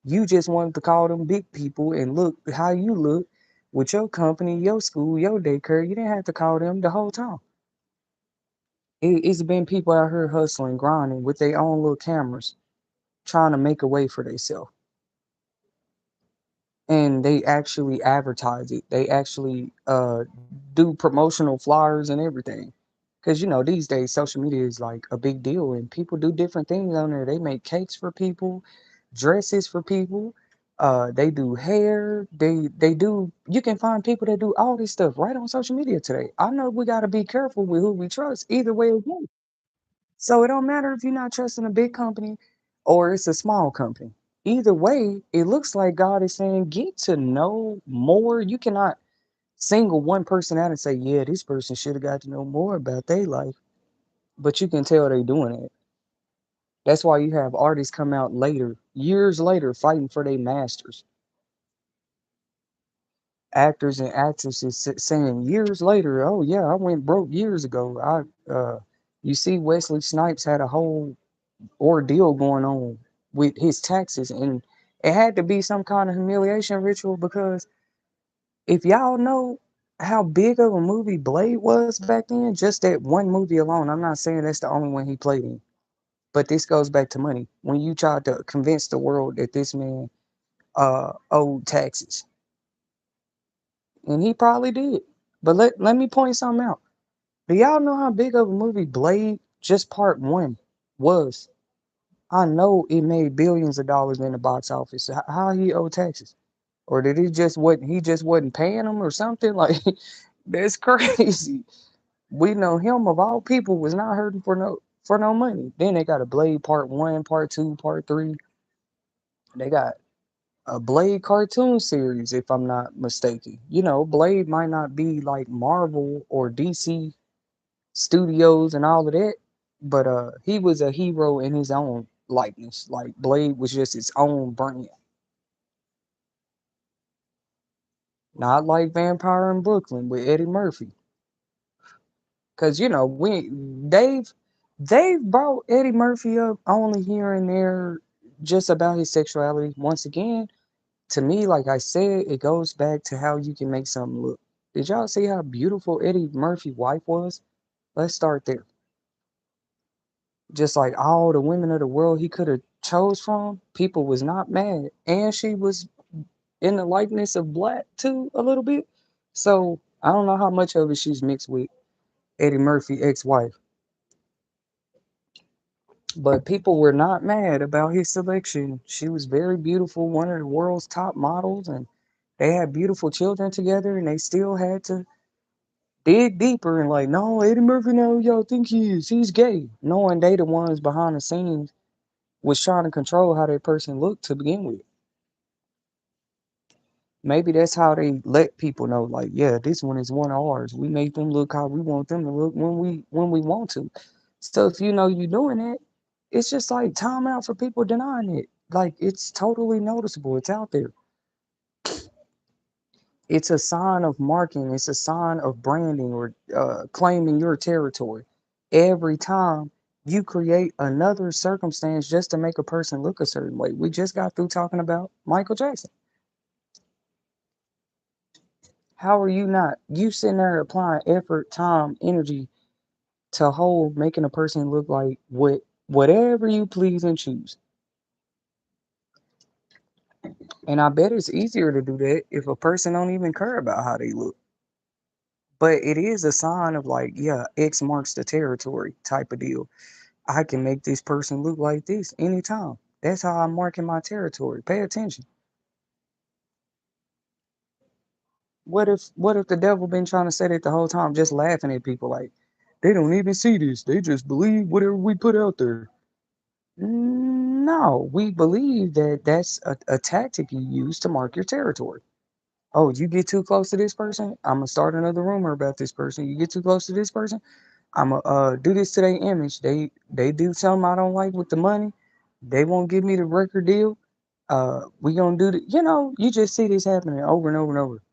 You just wanted to call them big people and look how you look with your company, your school, your daycare. You didn't have to call them the whole time. It's been people out here hustling, grinding with their own little cameras, trying to make a way for themselves. And they actually advertise it. They actually do promotional flyers and everything. Because these days social media is like a big deal, and people do different things on there. They make cakes for people, dresses for people. They do hair. They do. You can find people that do all this stuff right on social media today. I know we got to be careful with who we trust. Either way it goes. So it don't matter if you're not trusting a big company or it's a small company. Either way, it looks like God is saying, get to know more. You cannot single one person out and say, yeah, this person should have got to know more about their life. But you can tell they doing it. That's why you have artists come out later, years later, fighting for their masters. Actors and actresses saying years later, oh yeah, I went broke years ago. You see, Wesley Snipes had a whole ordeal going on with his taxes, and it had to be some kind of humiliation ritual because if y'all know how big of a movie Blade was back then, just that one movie alone, I'm not saying that's the only one he played in, but this goes back to money. When you tried to convince the world that this man owed taxes, and he probably did. But let me point something out. Do y'all know how big of a movie Blade, just part one, was? I know it made billions of dollars in the box office. How he owe taxes? Or did he just wasn't paying them or something? Like that's crazy. We know him of all people was not hurting for no money. Then they got a Blade part one, part two, part three. They got a Blade cartoon series, if I'm not mistaken. Blade might not be like Marvel or DC Studios and all of that, but he was a hero in his own likeness. Like Blade was just its own brand. Not like Vampire in Brooklyn with Eddie Murphy. Cause they've brought Eddie Murphy up only here and there just about his sexuality. Once again, to me, like I said, it goes back to how you can make something look. Did y'all see how beautiful Eddie Murphy's wife was? Let's start there. Just like all the women of the world he could have chose from, people was not mad. And she was in the likeness of black too, a little bit. So I don't know how much of it she's mixed with Eddie Murphy ex-wife. But people were not mad about his selection. She was very beautiful, one of the world's top models, and they had beautiful children together, and they still had to dig deeper and like, no, Eddie Murphy, no, y'all think he is. He's gay. Knowing they the ones behind the scenes was trying to control how that person looked to begin with. Maybe that's how they let people know, like, yeah, this one is one of ours. We make them look how we want them to look when we want to. So if you know you're doing it, it's just like time out for people denying it. Like it's totally noticeable. It's out there. It's a sign of marking. It's a sign of branding or claiming your territory. Every time you create another circumstance just to make a person look a certain way. We just got through talking about Michael Jackson. How are you not? You sitting there applying effort, time, energy to whole making a person look like whatever you please and choose. And I bet it's easier to do that if a person don't even care about how they look. But it is a sign of like, yeah, X marks the territory type of deal. I can make this person look like this anytime. That's how I'm marking my territory. Pay attention. What if the devil been trying to say it the whole time, just laughing at people like they don't even see this. They just believe whatever we put out there. No, we believe that that's a tactic you use to mark your territory. Oh, you get too close to this person, I'm gonna start another rumor about this person. You get too close to this person, I'm gonna do this to their image. They do something I don't like with the money. They won't give me the record deal. We gonna do the. You just see this happening over and over and over.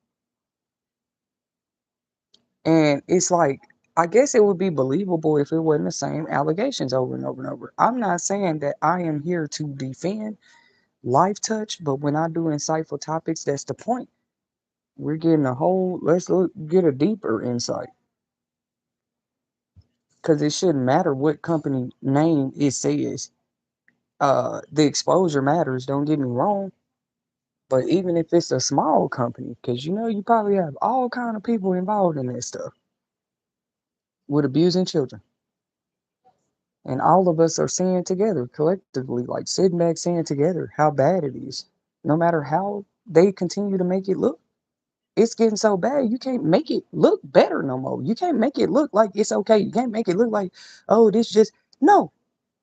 And it's like, I guess it would be believable if it wasn't the same allegations over and over and over. I'm not saying that I am here to defend Life Touch, but when I do insightful topics, that's the point. We're getting a whole, let's look, get a deeper insight. Because it shouldn't matter what company name it says. The exposure matters, don't get me wrong. But even if it's a small company, because you probably have all kind of people involved in this stuff with abusing children. And all of us are seeing together collectively, like sitting back seeing together how bad it is. No matter how they continue to make it look, it's getting so bad you can't make it look better no more. You can't make it look like it's okay. You can't make it look like, oh, this just no,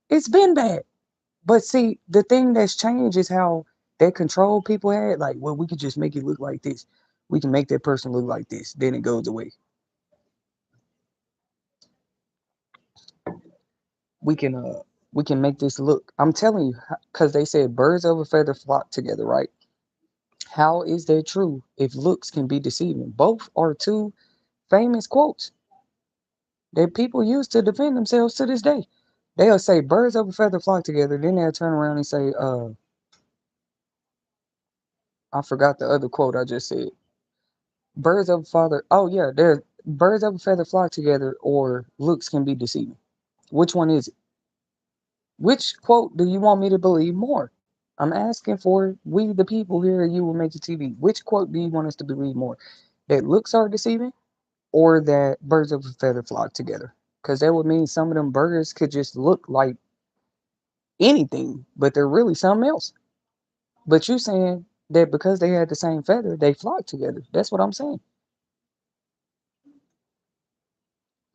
it's been bad. But see, the thing that's changed is how that control people had. Like, well, we could just make it look like this. We can make that person look like this. Then it goes away. We can uh we can make this look. I'm telling you, because they said birds of a feather flock together, right? How is that true if looks can be deceiving? Both are two famous quotes that people use to defend themselves to this day. They'll say birds of a feather flock together, then they'll turn around and say, I forgot the other quote I just said. Birds of a feather. Oh yeah, there's birds of a feather flock together, or looks can be deceiving. Which one is it? Which quote do you want me to believe more? I'm asking for we the people here. You will make the TV. Which quote do you want us to believe more? That looks are deceiving, or that birds of a feather flock together? Because that would mean some of them birds could just look like anything, but they're really something else. But you saying that because they had the same feather, they flock together. That's what I'm saying.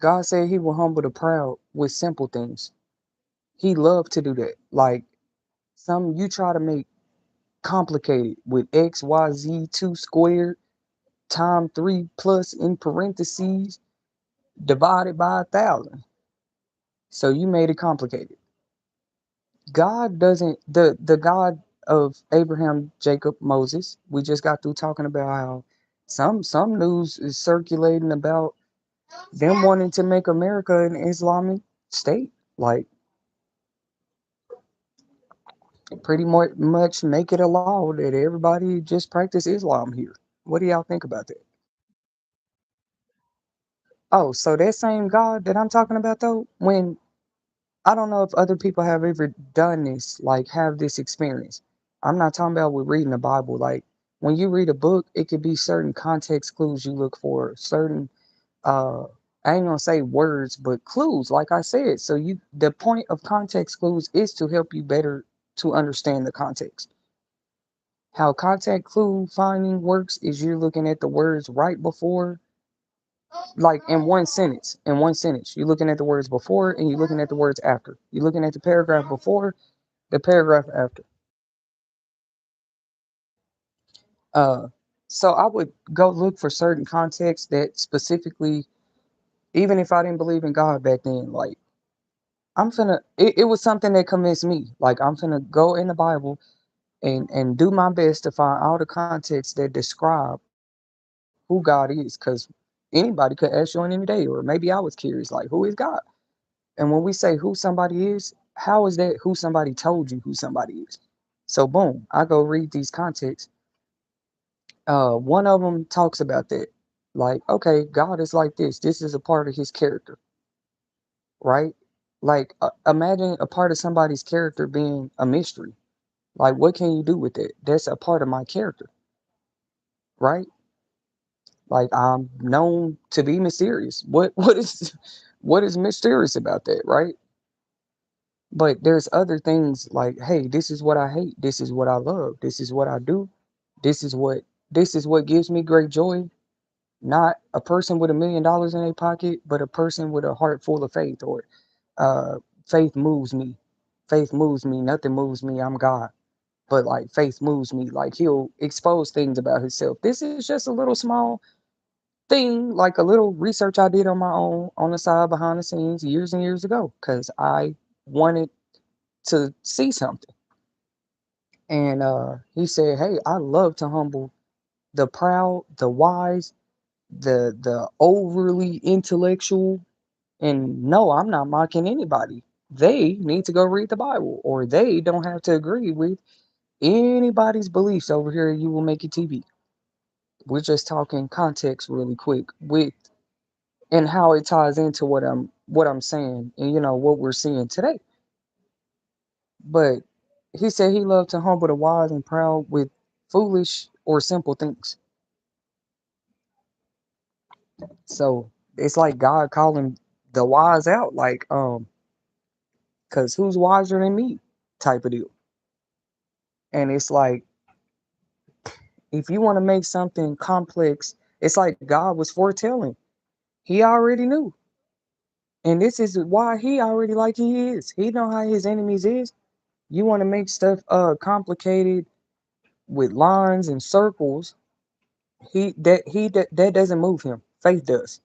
God said he will humble the proud with simple things. He loved to do that. Like some you try to make complicated with x, y, z, 2 squared time 3 plus in parentheses divided by 1,000. So you made it complicated. God doesn't the God of Abraham, Jacob, Moses. We just got through talking about how some news is circulating about them wanting to make America an Islamic state. Like pretty much make it a law that everybody just practice Islam here. What do y'all think about that? Oh, so that same God that I'm talking about though, when I don't know if other people have ever done this, like have this experience. I'm not talking about with reading the Bible. Like when you read a book, it could be certain context clues you look for, certain uh I ain't gonna say words, but clues, like I said. So you the point of context clues is to help you better to understand the context. How context clue finding works is you're looking at the words right before, like in one sentence, you're looking at the words before and you're looking at the words after. You're looking at the paragraph before, the paragraph after. Uh, so I would go look for certain contexts that specifically, even if I didn't believe in God back then, like it was something that convinced me. Like I'm finna go in the Bible and do my best to find all the context that describe who God is. Cause anybody could ask you on any day, or maybe I was curious, like, who is God? And when we say who somebody is, how is that who somebody told you who somebody is? So boom, I go read these contexts. One of them talks about that. Like, okay, God is like this. This is a part of his character, right? Like, imagine a part of somebody's character being a mystery. Like, what can you do with it? That's a part of my character, right? Like, I'm known to be mysterious. What is mysterious about that, right? But there's other things like, hey, this is what I hate. This is what I love. This is what I do. This is what this is what gives me great joy. Not a person with $1 million in their pocket, but a person with a heart full of faith. Or uh, faith moves me. Faith moves me. Nothing moves me. I'm God. But like faith moves me. Like he'll expose things about himself. This is just a little small thing, like a little research I did on my own on the side behind the scenes years and years ago, because I wanted to see something. And he said, hey, I love to humble the proud, the wise, the overly intellectual. And no, I'm not mocking anybody. They need to go read the Bible, or they don't have to agree with anybody's beliefs over here at You Will Make It TV. We're just talking context really quick with and how it ties into what I'm saying and what we're seeing today. But he said he loved to humble the wise and proud with foolish or simple things. So it's like God calling the wise out, like, cause who's wiser than me, type of deal. And it's like if you want to make something complex, it's like God was foretelling. He already knew. And this is why he already like he is. He know how his enemies is. You want to make stuff complicated with lines and circles. That doesn't move him. Faith does.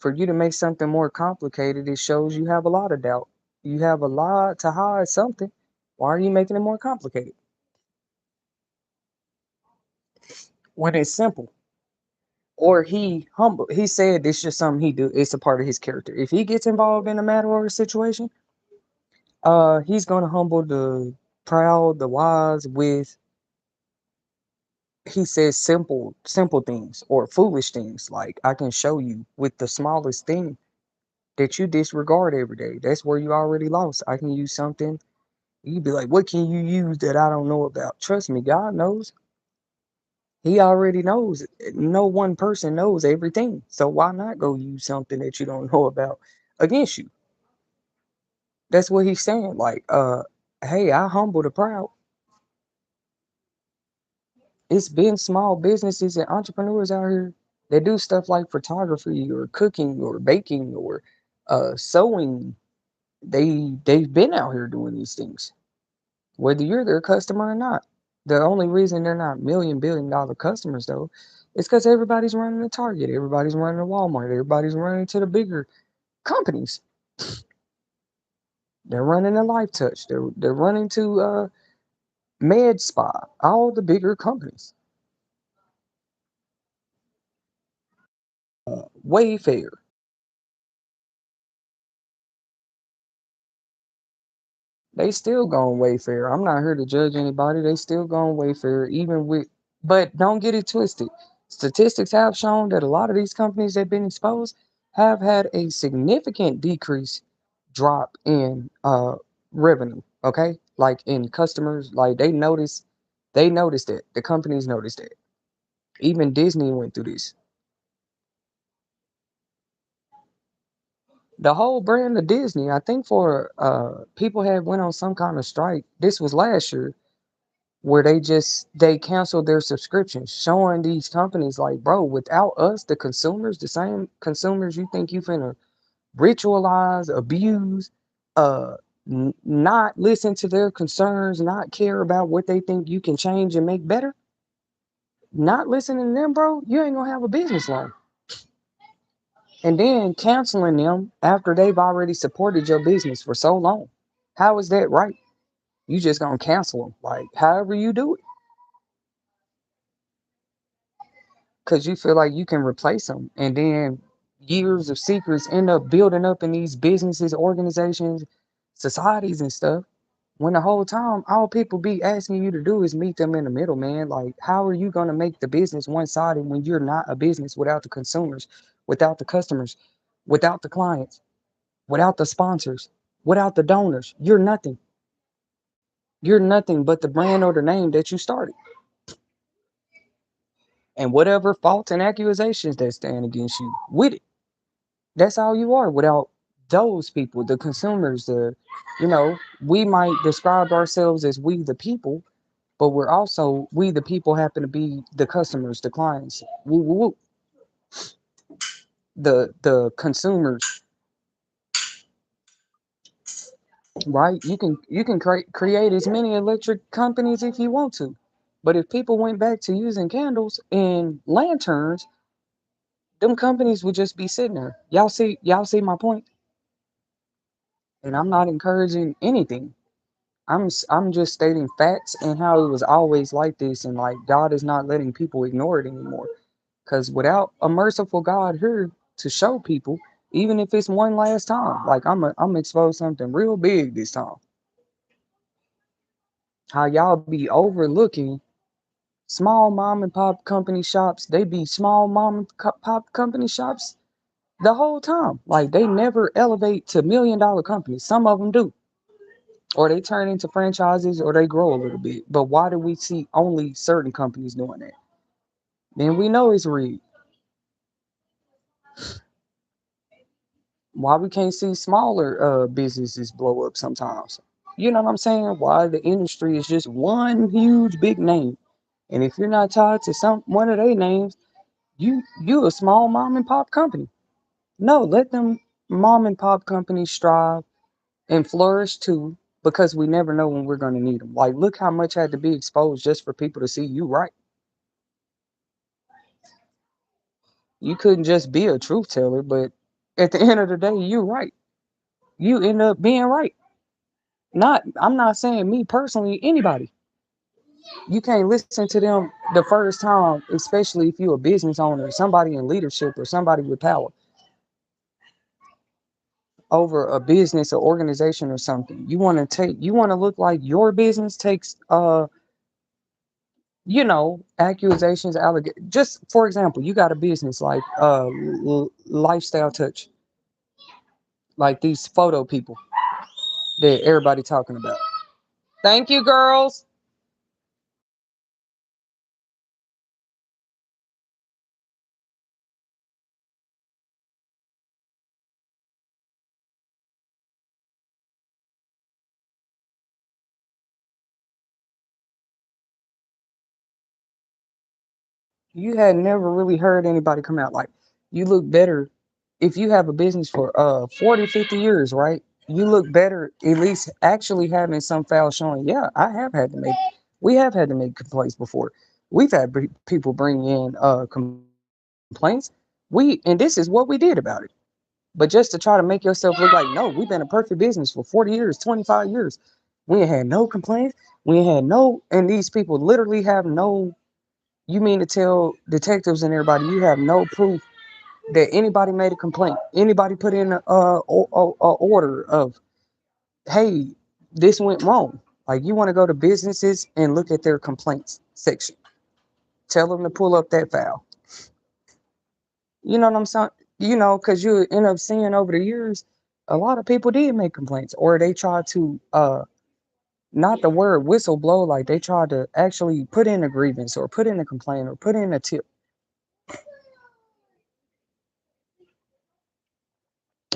For you to make something more complicated, it shows you have a lot of doubt. You have a lot to hide something. Why are you making it more complicated when it's simple? Or he said it's just something he do. It's a part of his character. If he gets involved in a matter or a situation, he's gonna humble the proud, the wise with, he says, simple things or foolish things. Like I can show you with the smallest thing that you disregard every day. That's where you already lost. I can use something. You'd be like, what can you use that I don't know about? Trust me, God knows. He already knows. No one person knows everything. So why not go use something that you don't know about against you? That's what he's saying. Like, hey, I humble the proud. It's been small businesses and entrepreneurs out here that do stuff like photography or cooking or baking or sewing. They've been out here doing these things, whether you're their customer or not. The only reason they're not $1 billion customers though, is because everybody's running to Target, everybody's running to Walmart, everybody's running to the bigger companies. They're running to LifeTouch. They're running to Med Spa, all the bigger companies. Wayfair. They still going Wayfair. I'm not here to judge anybody. They still going Wayfair, even with. But don't get it twisted. Statistics have shown that a lot of these companies that have been exposed have had a significant decrease, drop in revenue. Okay, like in customers, like they noticed it. The companies noticed it. Even Disney went through this. The whole brand of Disney, I think, for people had went on some kind of strike. This was last year where they canceled their subscriptions, showing these companies like, bro, without us, the consumers, the same consumers you think you finna ritualize, abuse, uh, not listen to their concerns, not care about what they think you can change and make better, not listening to them, bro, you ain't gonna have a business long. and then canceling them after they've already supported your business for so long. How is that right? You just gonna cancel them, like however you do it, because you feel like you can replace them, and then years of secrets end up building up in these businesses, organizations, societies, and stuff. When the whole time all people be asking you to do is meet them in the middle, man. Like, how are you gonna make the business one-sided when you're not a business without the consumers, without the customers, without the clients, without the sponsors, without the donors? You're nothing. You're nothing but the brand or the name that you started. And whatever faults and accusations that stand against you with it. That's all you are without those people, the consumers, we might describe ourselves as we the people, but we're also we the people happen to be the customers, the clients, woo, woo, woo, the consumers, right? You can create as many electric companies if you want to, but if people went back to using candles and lanterns, them companies would just be sitting there. Y'all see my point? And I'm not encouraging anything. I'm just stating facts and how it was always like this, and like God is not letting people ignore it anymore. Because without a merciful God here to show people, even if it's one last time, like I'm expose something real big this time. How y'all be overlooking small mom and pop company shops. They be small mom and pop company shops the whole time. Like they never elevate to $1 million companies. Some of them do, or they turn into franchises, or they grow a little bit. But why do we see only certain companies doing that? Then we know it's rigged. Why we can't see smaller businesses blow up sometimes? You know what I'm saying? Why the industry is just one huge big name, and if you're not tied to some one of their names, you a small mom and pop company. No, let them mom and pop companies strive and flourish too, because we never know when we're going to need them. Like, look how much had to be exposed just for people to see you right. You couldn't just be a truth teller, but at the end of the day, you're right. You end up being right. Not, I'm not saying me personally, anybody. You can't listen to them the first time, especially if you're a business owner, somebody in leadership, or somebody with power over a business or organization or something. You want to look like your business takes, accusations, just for example, you got a business like Lifestyle Touch, like these photo people that everybody talking about. Thank you, girls. You had never really heard anybody come out like, you look better if you have a business for 40, 50 years, right? You look better at least actually having some file showing. Yeah, we have had to make complaints before. We've had people bring in complaints. And this is what we did about it. But just to try to make yourself look like, no, we've been a perfect business for 40 years, 25 years. We ain't had no complaints. We ain't had no, and these people literally have no. You mean to tell detectives and everybody you have no proof that anybody made a complaint? Anybody put in a order of, hey, this went wrong? Like, you want to go to businesses and look at their complaints section. Tell them to pull up that file. You know what I'm saying? Because you end up seeing over the years, a lot of people did make complaints, or they tried to, not the word whistleblow, like they tried to actually put in a grievance or put in a complaint or put in a tip.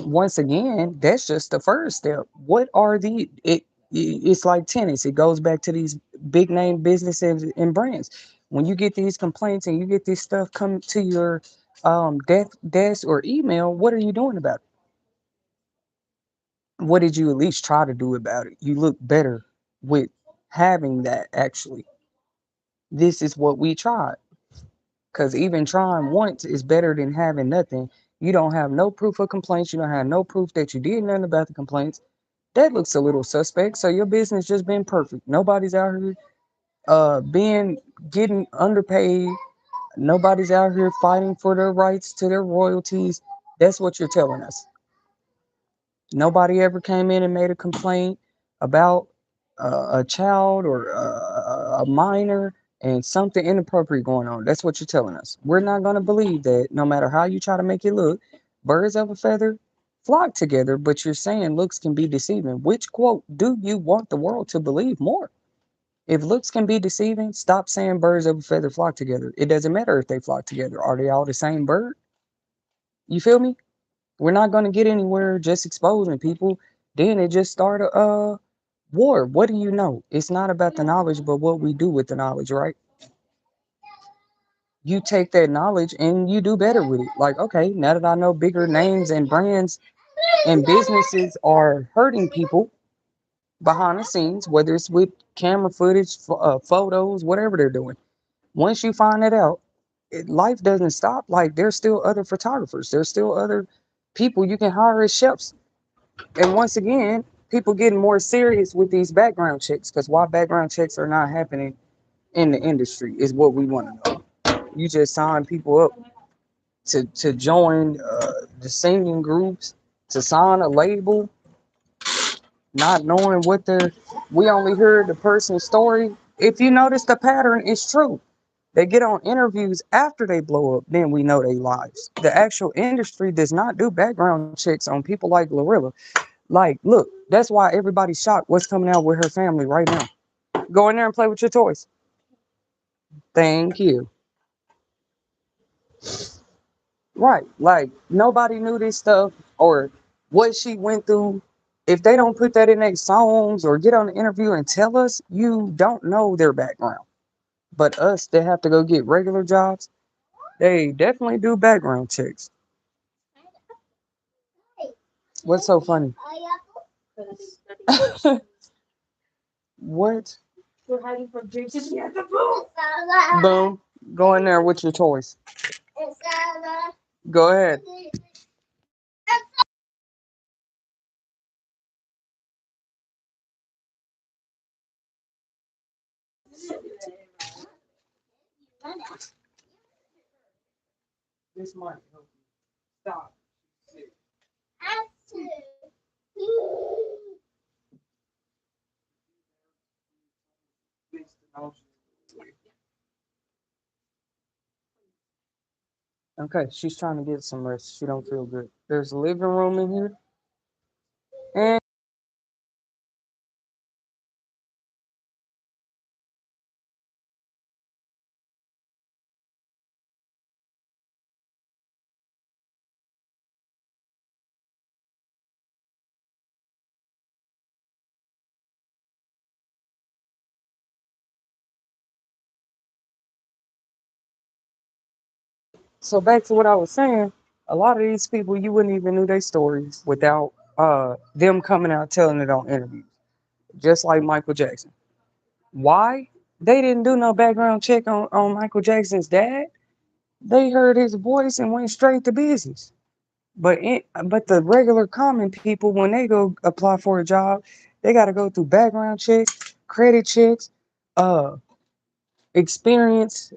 Once again, that's just the first step. What are it's like tennis. It goes back to these big name businesses and brands. When you get these complaints and you get this stuff come to your desk or email, what are you doing about it? What did you at least try to do about it? You look better with having that. Actually, this is what we tried. Because even trying once is better than having nothing. You don't have no proof of complaints. You don't have no proof that you did nothing about the complaints. That looks a little suspect. So your business just been perfect. Nobody's out here being getting underpaid. Nobody's out here fighting for their rights to their royalties. That's what you're telling us. Nobody ever came in and made a complaint about a child or a minor and something inappropriate going on. That's what you're telling us. We're not going to believe that no matter how you try to make it look, birds of a feather flock together, but you're saying looks can be deceiving. Which quote do you want the world to believe more? If looks can be deceiving, stop saying birds of a feather flock together. It doesn't matter if they flock together. Are they all the same bird? You feel me? We're not going to get anywhere just exposing people. Then it just start a war. What do you know? It's not about the knowledge, but what we do with the knowledge, right? You take that knowledge and you do better with it. Like, okay, now that I know bigger names and brands and businesses are hurting people behind the scenes, whether it's with camera footage, photos, whatever they're doing. Once you find that out, life doesn't stop. Like, there's still other photographers. There's still other people you can hire as chefs. And once again, people getting more serious with these background checks, because why background checks are not happening in the industry is what we want to know. You just sign people up to join the singing groups, to sign a label, not knowing what they're. We only hear the person's story. If you notice the pattern, it's true. They get on interviews after they blow up, then we know they lives. The actual industry does not do background checks on people like Glorilla. Like, look, that's why everybody's shocked what's coming out with her family right now. Go in there and play with your toys. Thank you. Right. Like, nobody knew this stuff or what she went through. If they don't put that in their songs or get on the interview and tell us, you don't know their background. But us that have to go get regular jobs, they definitely do background checks. What's so funny? What? Boom. Go in there with your toys. Go ahead. This might help you. Stop. Okay, she's trying to get some rest. She don't feel good. There's a living room in here. And so back to what I was saying, a lot of these people you wouldn't even knew their stories without them coming out telling it on interviews. Just like Michael Jackson. Why? They didn't do no background check on Michael Jackson's dad. They heard his voice and went straight to business. But the regular common people, when they go apply for a job, they got to go through background checks, credit checks, uh, experience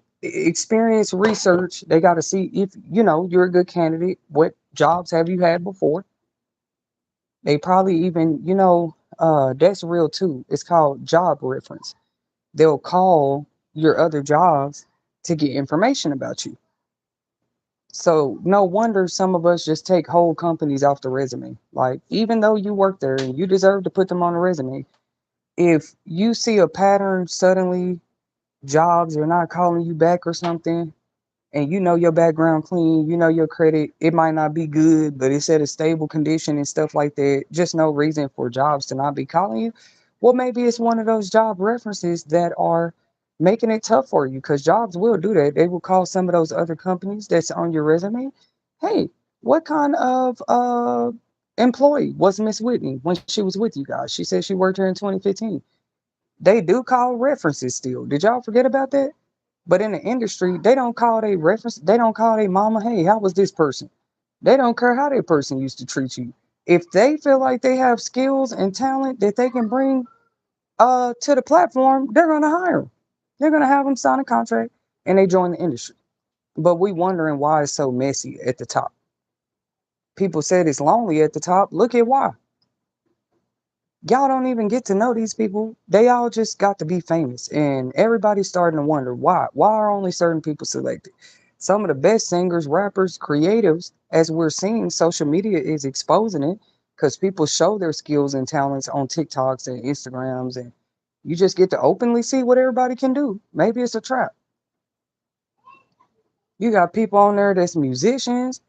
research. They got to see if you know you're a good candidate. What jobs have you had before? They probably even that's real too. It's called job reference. They'll call your other jobs to get information about you. So no wonder some of us just take whole companies off the resume. Like, even though you work there and you deserve to put them on the resume, if you see a pattern suddenly, jobs are not calling you back or something, and you know your background clean, you know your credit, it might not be good, but it's at a stable condition and stuff like that. Just no reason for jobs to not be calling you. Well, maybe it's one of those job references that are making it tough for you because jobs will do that. They will call some of those other companies that's on your resume. Hey, what kind of employee was Miss Whitney when she was with you guys? She said she worked here in 2015. They do call references still. Did y'all forget about that? But in the industry, they don't call they reference. They don't call their mama. Hey, how was this person? They don't care how that person used to treat you. If they feel like they have skills and talent that they can bring to the platform, they're gonna hire them. They're gonna have them sign a contract and they join the industry. But we wondering why it's so messy at the top. People said it's lonely at the top. Look at why. Y'all don't even get to know these people. They all just got to be famous. And everybody's starting to wonder why. Why are only certain people selected? Some of the best singers, rappers, creatives, as we're seeing, social media is exposing it because people show their skills and talents on TikToks and Instagrams. And you just get to openly see what everybody can do. Maybe it's a trap. You got people on there that's musicians,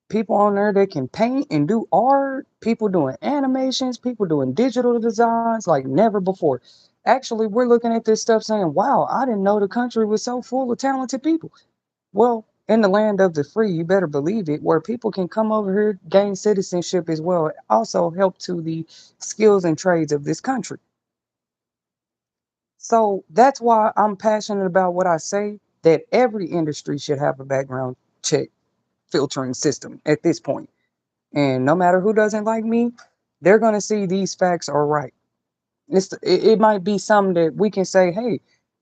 people on there that can paint and do art, people doing animations, people doing digital designs like never before. Actually, we're looking at this stuff saying, wow, I didn't know the country was so full of talented people. Well, in the land of the free, you better believe it, where people can come over here, gain citizenship as well, also help to the skills and trades of this country. So that's why I'm passionate about what I say, that every industry should have a background check filtering system at this point. And no matter who doesn't like me, they're going to see these facts are right. It might be something that we can say, hey,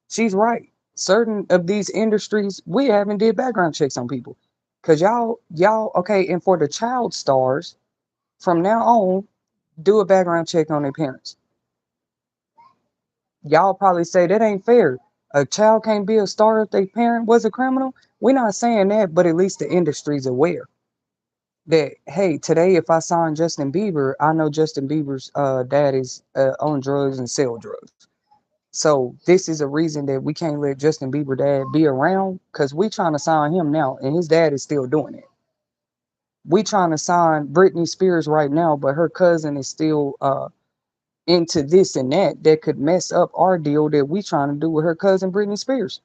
she's right. Certain of these industries, we haven't did background checks on people. Cause okay, and for the child stars, from now on, do a background check on their parents. Y'all probably say that ain't fair. A child can't be a star if their parent was a criminal. We're not saying that, but at least the industry's aware that, hey, today if I sign Justin Bieber, I know Justin Bieber's dad is on drugs and sell drugs. So this is a reason that we can't let Justin Bieber dad be around because we trying to sign him now and his dad is still doing it. We trying to sign Britney Spears right now, but her cousin is still into this and that could mess up our deal that we trying to do with her cousin Britney Spears.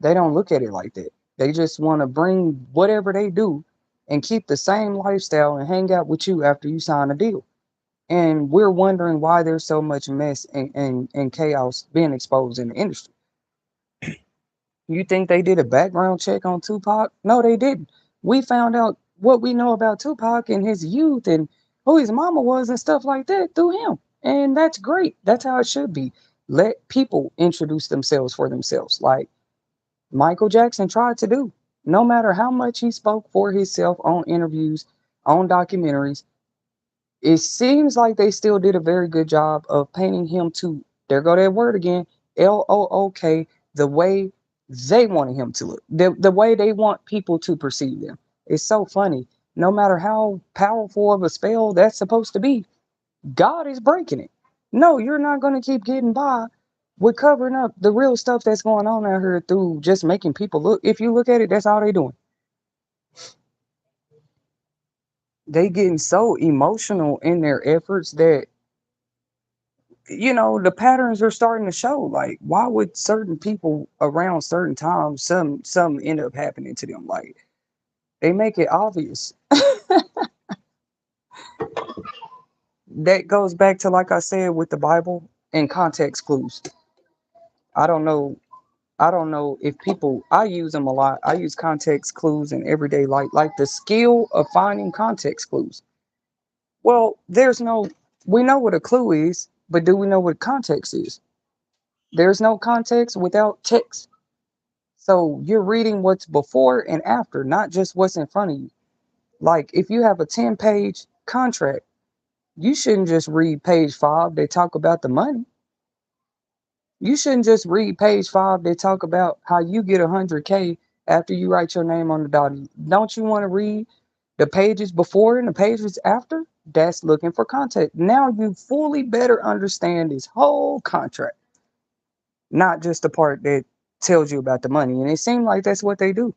They don't look at it like that. They just want to bring whatever they do and keep the same lifestyle and hang out with you after you sign a deal. And we're wondering why there's so much mess and chaos being exposed in the industry. You think they did a background check on Tupac? No, they didn't. We found out what we know about Tupac and his youth and who his mama was and stuff like that through him. And that's great. That's how it should be. Let people introduce themselves for themselves. Like Michael Jackson tried to do. No matter how much he spoke for himself on interviews, on documentaries, it seems like they still did a very good job of painting him to, there go that word again, LOOK, the way they wanted him to look, the way they want people to perceive them. It's so funny. No matter how powerful of a spell that's supposed to be, God is breaking it. No, you're not going to keep getting by with covering up the real stuff that's going on out here through just making people look. If you look at it, that's all they doing. They getting so emotional in their efforts that, the patterns are starting to show. Like, why would certain people around certain times some end up happening to them? Like, they make it obvious. That goes back to, like I said, with the Bible and context clues. I don't know. I don't know if people, I use them a lot. I use context clues in everyday life, like the skill of finding context clues. Well, we know what a clue is, but do we know what context is? There's no context without text. So you're reading what's before and after, not just what's in front of you. Like if you have a 10-page contract, you shouldn't just read page 5 they talk about the money. You shouldn't just read page 5 they talk about how you get 100K after you write your name on the dotted. Don't you want to read the pages before and the pages after? That's looking for context. Now you fully better understand this whole contract, not just the part that tells you about the money. And it seems like that's what they do.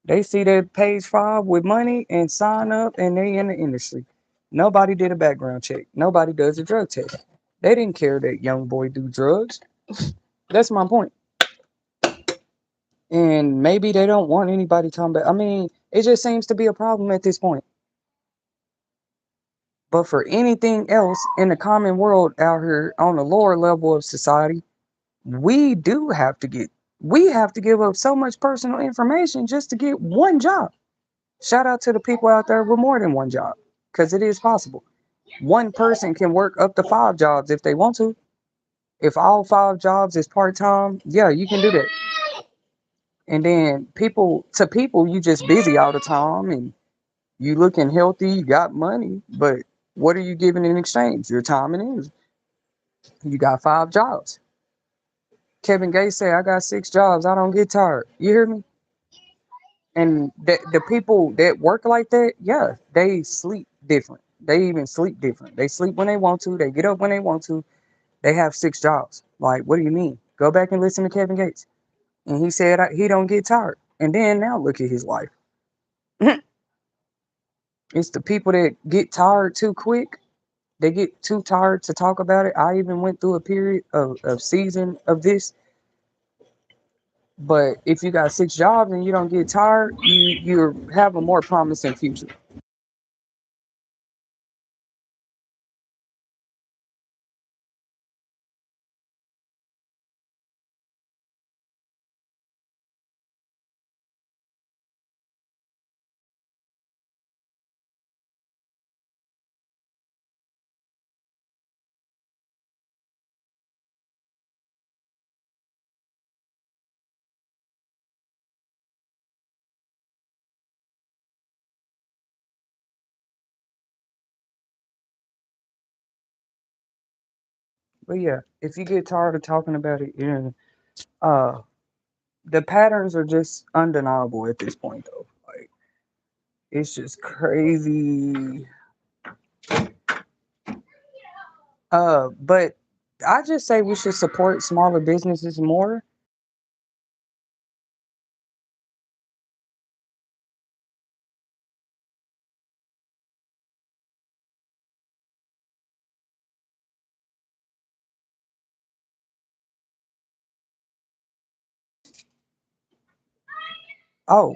They see that page 5 with money and sign up and they in the industry. Nobody did a background check. Nobody does a drug test. They didn't care that young boy do drugs. That's my point. And maybe they don't want anybody talking about. I mean, it just seems to be a problem at this point. But for anything else in the common world out here on the lower level of society, we do have to get we have to give up so much personal information just to get one job. Shout out to the people out there with more than one job, because it is possible. One person can work up to 5 jobs if they want to. If all 5 jobs is part time, yeah, you can do that. And then people, you just busy all the time and you looking healthy, you got money, but what are you giving in exchange? Your time and energy. You got 5 jobs. Kevin Gates said, I got 6 jobs. I don't get tired. You hear me? And the people that work like that, yeah, they sleep different. They even sleep different. They sleep when they want to. They get up when they want to. They have 6 jobs. Like, what do you mean? Go back and listen to Kevin Gates. And he said he don't get tired. And then now look at his life. It's the people that get tired too quick. They get too tired to talk about it. I even went through a period of season of this. But if you got 6 jobs and you don't get tired, you have a more promising future. But yeah, if you get tired of talking about it, uh, the patterns are just undeniable at this point, though. Like, it's just crazy. But I just say we should support smaller businesses more. Oh,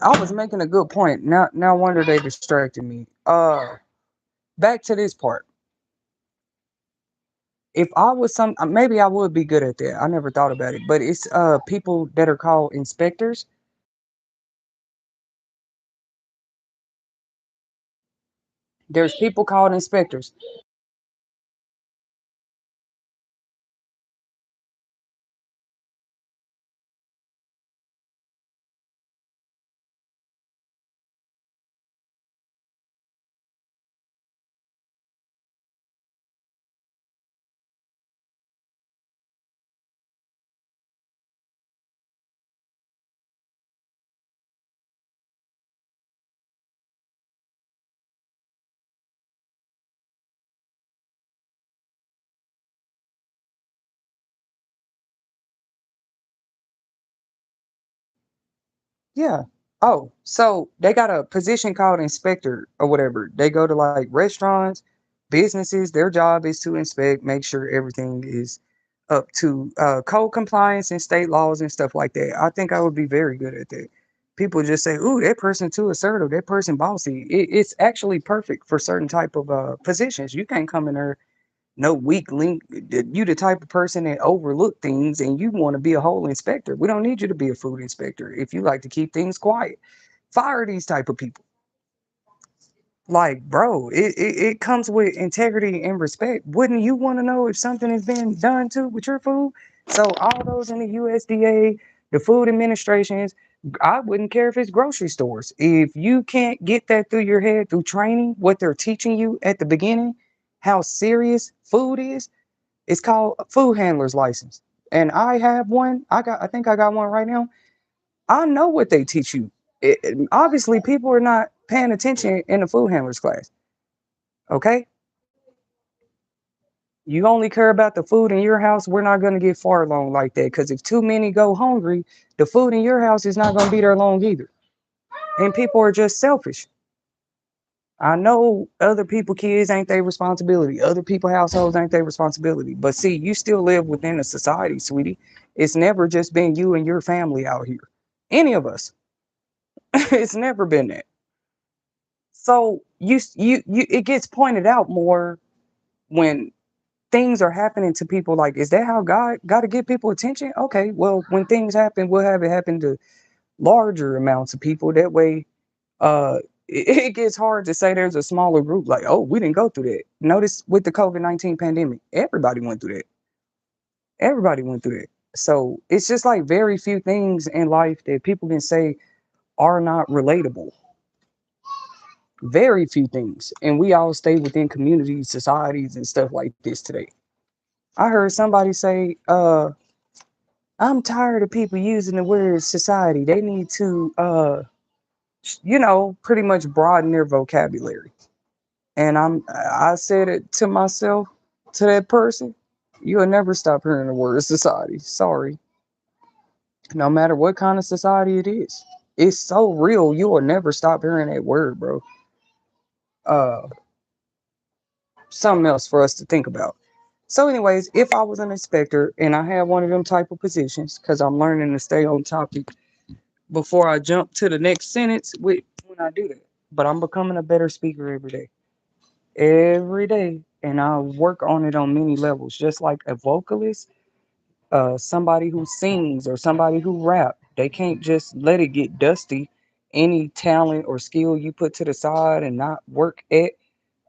I was making a good point. Now wonder they distracted me. Back to this part. If I was maybe I would be good at that. I never thought about it, but it's people that are called inspectors. There's people called inspectors. Yeah. Oh, so they got a position called inspector or whatever. They go to like restaurants, businesses. Their job is to inspect, make sure everything is up to code compliance and state laws and stuff like that. I think I would be very good at that. People just say, "Ooh, that person too assertive. That person bossy." It's actually perfect for certain type of positions. You can't come in there no weak link. You the type of person that overlook things and you want to be a whole inspector. We don't need you to be a food inspector. If you like to keep things quiet, fire these type of people. Like, bro, it comes with integrity and respect. Wouldn't you want to know if something has been done to with your food? So all those in the USDA, the food administrations, I wouldn't care if it's grocery stores. If you can't get that through your head through training, what they're teaching you at the beginning, how serious food is, it's called a food handler's license. And I have one. I think I got one right now. I know what they teach you. Obviously, people are not paying attention in the food handler's class. Okay, you only care about the food in your house. We're not going to get far along like that because if too many go hungry, the food in your house is not going to be there long either. And people are just selfish. I know other people, kids ain't their responsibility. Other people, households ain't their responsibility. But see, you still live within a society, sweetie. It's never just been you and your family out here. Any of us. It's never been that. So it gets pointed out more when things are happening to people. Like, is that how God got to get people attention? Okay, well, when things happen, we'll have it happen to larger amounts of people. That way, It gets hard to say there's a smaller group like, oh, we didn't go through that. Notice with the COVID-19 pandemic, everybody went through that. Everybody went through that. So it's just like very few things in life that people can say are not relatable. Very few things. And we all stay within communities, societies, and stuff like this today. I heard somebody say, I'm tired of people using the word society. They need to, pretty much broaden their vocabulary. And I said it to myself, to that person, you'll never stop hearing the word society. Sorry. No matter what kind of society it is. It's so real, you will never stop hearing that word, bro. Uh Something else for us to think about. So, anyways, if I was an inspector and I had one of them type of positions, because I'm learning to stay on topic before I jump to the next sentence with when I do that. But I'm becoming a better speaker every day. Every day. And I work on it on many levels, just like a vocalist, somebody who sings or somebody who rap. They can't just let it get dusty. Any talent or skill you put to the side and not work at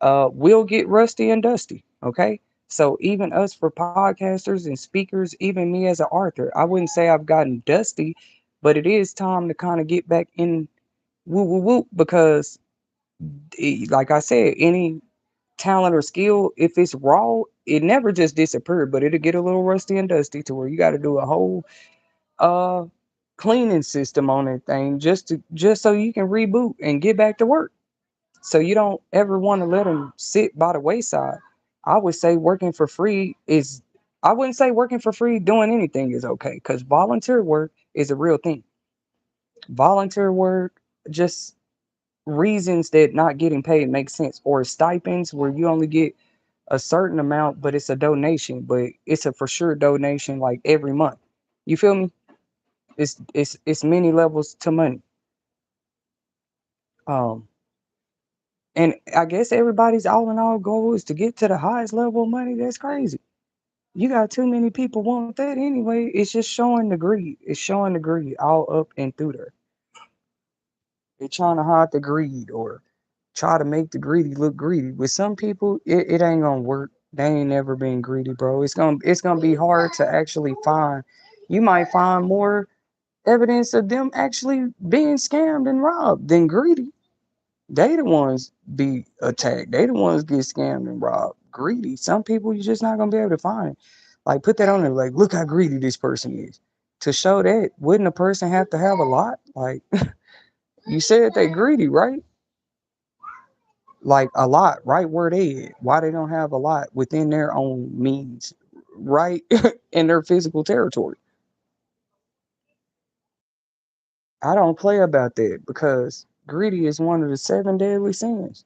will get rusty and dusty. Okay. So even us for podcasters and speakers, even me as an author, I wouldn't say I've gotten dusty, but it is time to kind of get back in woo woo woo because, like I said, any talent or skill, if it's raw, it never just disappeared, but it'll get a little rusty and dusty to where you got to do a whole uh cleaning system on that thing just so you can reboot and get back to work. So you don't ever want to let them sit by the wayside. I would say working for free is, I wouldn't say working for free doing anything is okay because volunteer work is a real thing. Volunteer work, just reasons that not getting paid makes sense, or stipends where you only get a certain amount, but it's a donation, but it's a for sure donation like every month. You feel me? It's many levels to money. Um, and I guess everybody's all in all goal is to get to the highest level of money. That's crazy. You got too many people want that anyway. It's just showing the greed. It's showing the greed all up and through there. They're trying to hide the greed or try to make the greedy look greedy. With some people, it ain't gonna work. They ain't never been greedy, bro. It's gonna be hard to actually find. You might find more evidence of them actually being scammed and robbed than greedy. They the ones be attacked. They the ones get scammed and robbed. Greedy. Some people you just not gonna be able to find. Like put that on there. Like look how greedy this person is. To show that, wouldn't a person have to have a lot? Like you said they greedy, right? Like a lot, right where they at. Why they don't have a lot within their own means, right in their physical territory. I don't play about that because greedy is one of the seven deadly sins.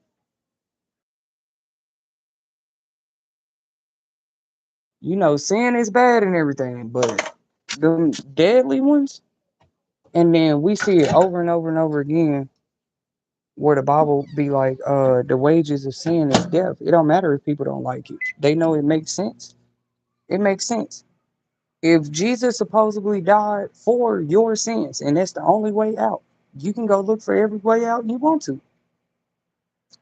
Sin is bad and everything, but them deadly ones, and then we see it over and over and over again where the Bible be like, the wages of sin is death. It don't matter if people don't like it. They know it makes sense. It makes sense. If Jesus supposedly died for your sins, and that's the only way out, you can go look for every way out you want to.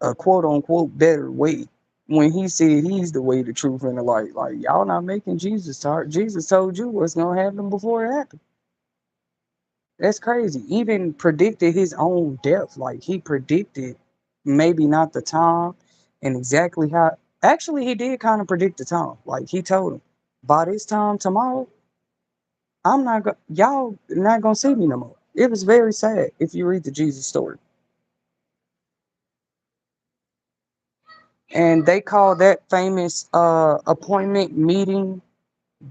A quote unquote better way. When he said he's the way, the truth, and the light. Like y'all not making Jesus talk. Jesus told you what's gonna happen before it happened. That's crazy. Even predicted his own death. Like he predicted maybe not the time and exactly how. Actually, he did kind of predict the time. Like he told him, by this time tomorrow, y'all not gonna see me no more. It was very sad if you read the Jesus story. And they call that famous appointment meeting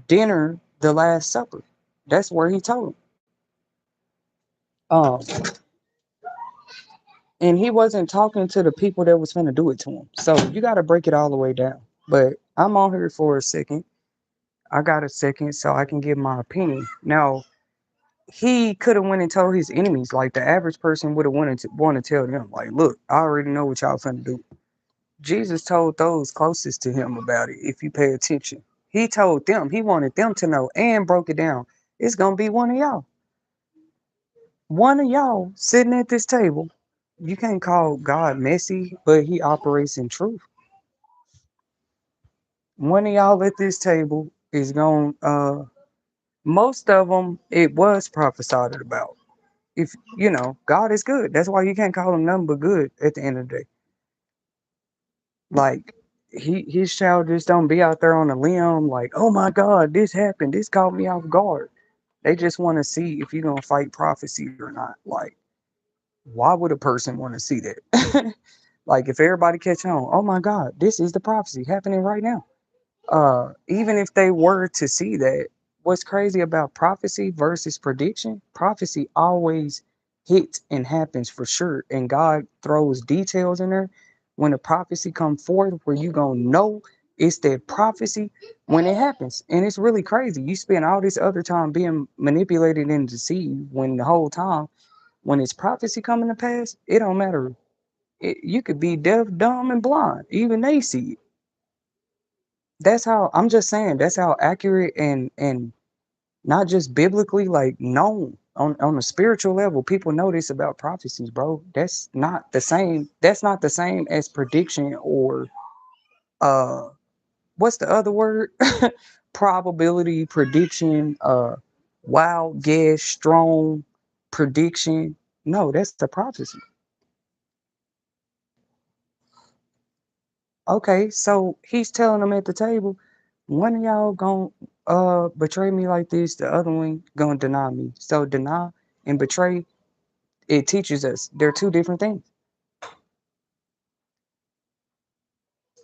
dinner the Last Supper. That's where he told him. Um, and he wasn't talking to the people that was gonna do it to him. So you got to break it all the way down. But I'm on here for a second. I got a second, so I can give my opinion. Now he could have went and told his enemies, like the average person would have wanted to want to tell them, like, look, I already know what y'all finna do. Jesus told those closest to him about it. If you pay attention, he told them. He wanted them to know and broke it down. It's gonna be one of y'all sitting at this table You can't call God messy, but he operates in truth. One of y'all at this table is going most of them it was prophesied about. If God is good. That's why you can't call him nothing but good at the end of the day. Like his child just don't be out there on a limb like, oh my God, this happened. This caught me off guard. They just want to see if you're gonna fight prophecy or not. Like, why would a person want to see that? Like if everybody catch on, oh my God, this is the prophecy happening right now. Even if they were to see that, what's crazy about prophecy versus prediction, prophecy always hits and happens for sure, and God throws details in there when a prophecy come forth where you gonna know it's that prophecy when it happens. And it's really crazy, you spend all this other time being manipulated and deceived when the whole time when it's prophecy coming to pass, it don't matter. You could be deaf, dumb, and blind, even they see it. That's how I'm just saying, that's how accurate and not just biblically, like known on a spiritual level, people know this about prophecies, bro. That's not the same as prediction or uh what's the other word? Probability, prediction, wild guess, strong prediction. No, that's the prophecy. Okay, so he's telling them at the table, one of y'all gonna betray me like this, the other one gonna deny me. So deny and betray, it teaches us they're two different things.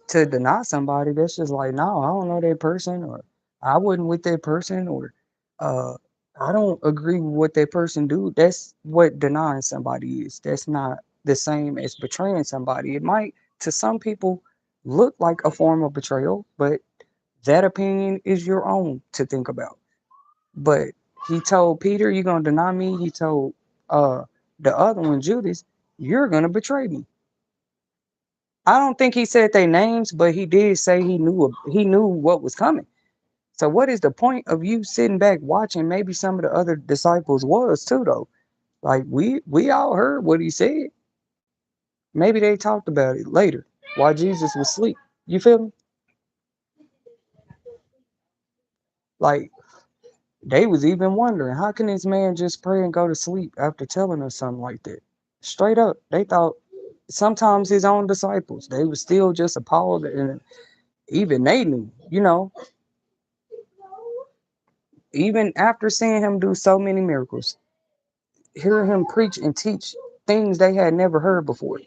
To deny somebody, that's just like, no, I don't know that person, or I wasn't with that person, or uh I don't agree with what that person do. That's what denying somebody is. That's not the same as betraying somebody. It might to some people look like a form of betrayal, but that opinion is your own to think about. But he told Peter, you're gonna deny me. He told uh the other one, Judas, you're gonna betray me. I don't think he said their names, but he did say he knew what was coming. So what is the point of you sitting back watching? Maybe some of the other disciples was too though. Like we all heard what he said. Maybe they talked about it later while Jesus was asleep. You feel me? Like they was even wondering, how can this man just pray and go to sleep after telling us something like that? Straight up, they thought sometimes his own disciples, they were still just appalled, and even they knew, even after seeing him do so many miracles, hear him preach and teach things they had never heard before,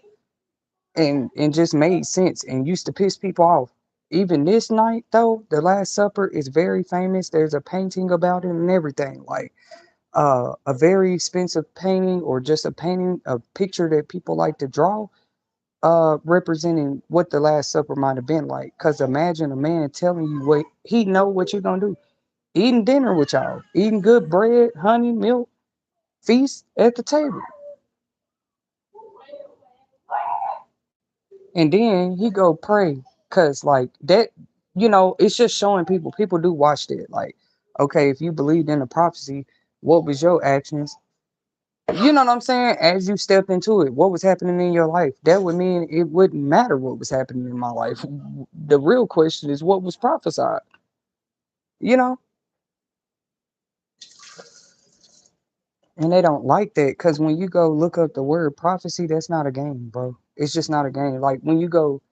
and just made sense and used to piss people off. Even this night, though, the Last Supper is very famous. There's a painting about it and everything. Like a very expensive painting or just a painting, a picture that people like to draw, representing what the Last Supper might have been like. Because imagine a man telling you what he know what you're gonna do, eating dinner with y'all, eating good bread, honey, milk, feast at the table, and then he go pray. Cause like that, it's just showing people. People do watch that. Like, okay, if you believed in the prophecy, what was your actions? You know what I'm saying? As you stepped into it, what was happening in your life? That would mean it wouldn't matter what was happening in my life. The real question is what was prophesied, you know? And they don't like that because when you go look up the word prophecy, that's not a game, bro. It's just not a game. Like when you go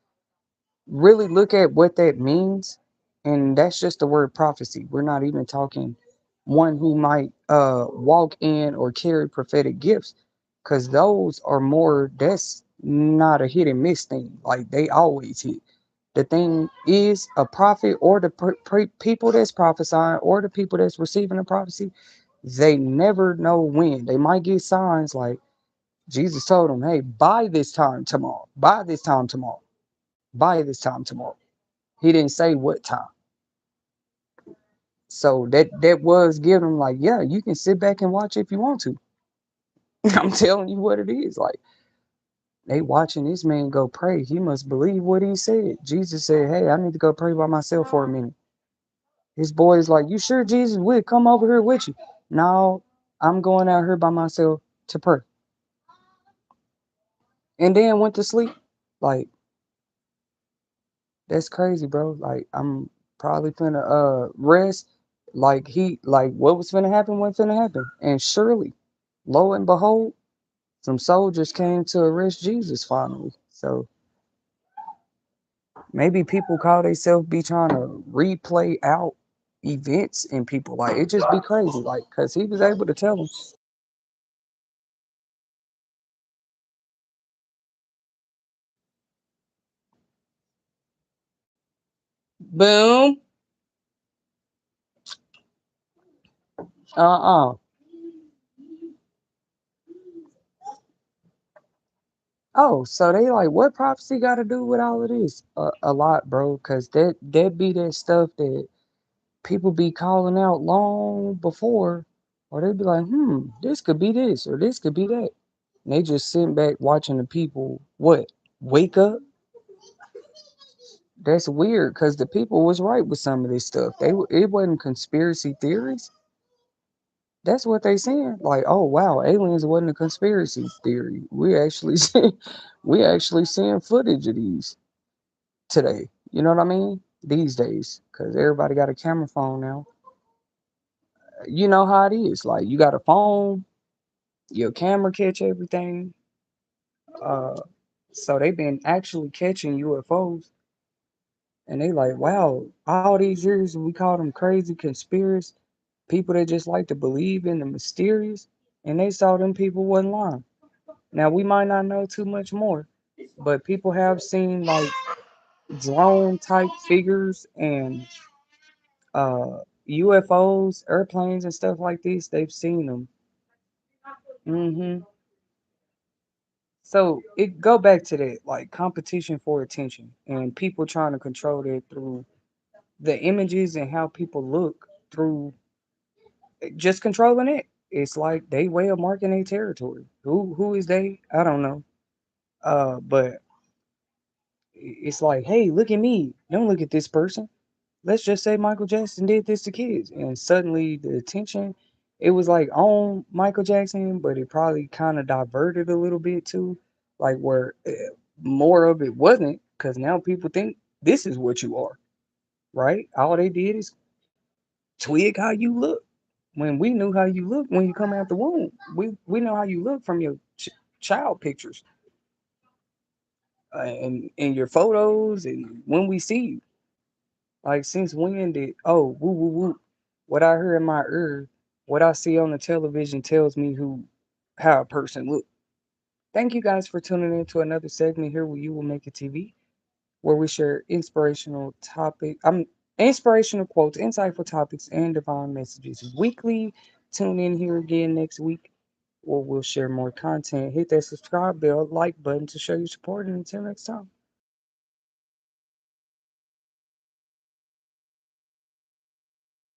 really look at what that means, and that's just the word prophecy. We're not even talking one who might walk in or carry prophetic gifts, because those are more, that's not a hit and miss thing, like they always hit. The thing is a prophet or the people that's prophesying or the people that's receiving the prophecy, they never know when they might get signs like Jesus told them, hey, by this time tomorrow, by this time tomorrow, by this time tomorrow. He didn't say what time. So that was giving them like, yeah, you can sit back and watch if you want to. I'm telling you what it is. Like they watching this man go pray. He must believe what he said. Jesus said, hey, I need to go pray by myself for a minute. His boy is like, you sure Jesus would come over here with you? No, I'm going out here by myself to pray. and then went to sleep. Like, that's crazy, bro. Like, I'm probably finna rest. Like what was finna happen, what finna happen. And surely, lo and behold, some soldiers came to arrest Jesus finally. So maybe people call themselves be trying to replay out events and people like it just be crazy. Like, cause he was able to tell them. Boom. Uh-uh. Oh, so they like what prophecy got to do with all of this? A lot, bro. Cause that be that stuff that people be calling out long before, or they be like, this could be this or this could be that. And they just sitting back watching the people what wake up. That's weird because the people was right with some of this stuff. It wasn't conspiracy theories. That's what they saying. Like, oh wow, aliens wasn't a conspiracy theory. We actually seeing footage of these today. You know what I mean? These days, because everybody got a camera phone now. You know how it is. Like you got a phone, your camera catch everything. Uh, so they've been actually catching UFOs, and they like, wow, all these years we call them crazy conspiracy people that just like to believe in the mysterious, and they saw them people wasn't lying. Now we might not know too much more, but people have seen like drone type figures and UFOs, airplanes and stuff like this. They've seen them. hmm So it go back to that like competition for attention and people trying to control that through the images and how people look through just controlling it. It's like they way of marking their territory. Who is they? I don't know. But it's like, hey, look at me. Don't look at this person. Let's just say Michael Jackson did this to kids, and suddenly the attention, it was like on Michael Jackson, but it probably kind of diverted a little bit too, like where more of it wasn't, because now people think this is what you are, right? All they did is twig how you look. When we knew how you look when you come out the womb, we know how you look from your child pictures and your photos, and when we see you. Like since when did woo woo woo? What I hear in my ear, what I see on the television tells me how a person look. Thank you guys for tuning in to another segment here where you will make it TV, where we share inspirational quotes, insightful topics, and divine messages weekly. Tune in here again next week, where we'll share more content. Hit that subscribe bell, like button to show your support, and until next time.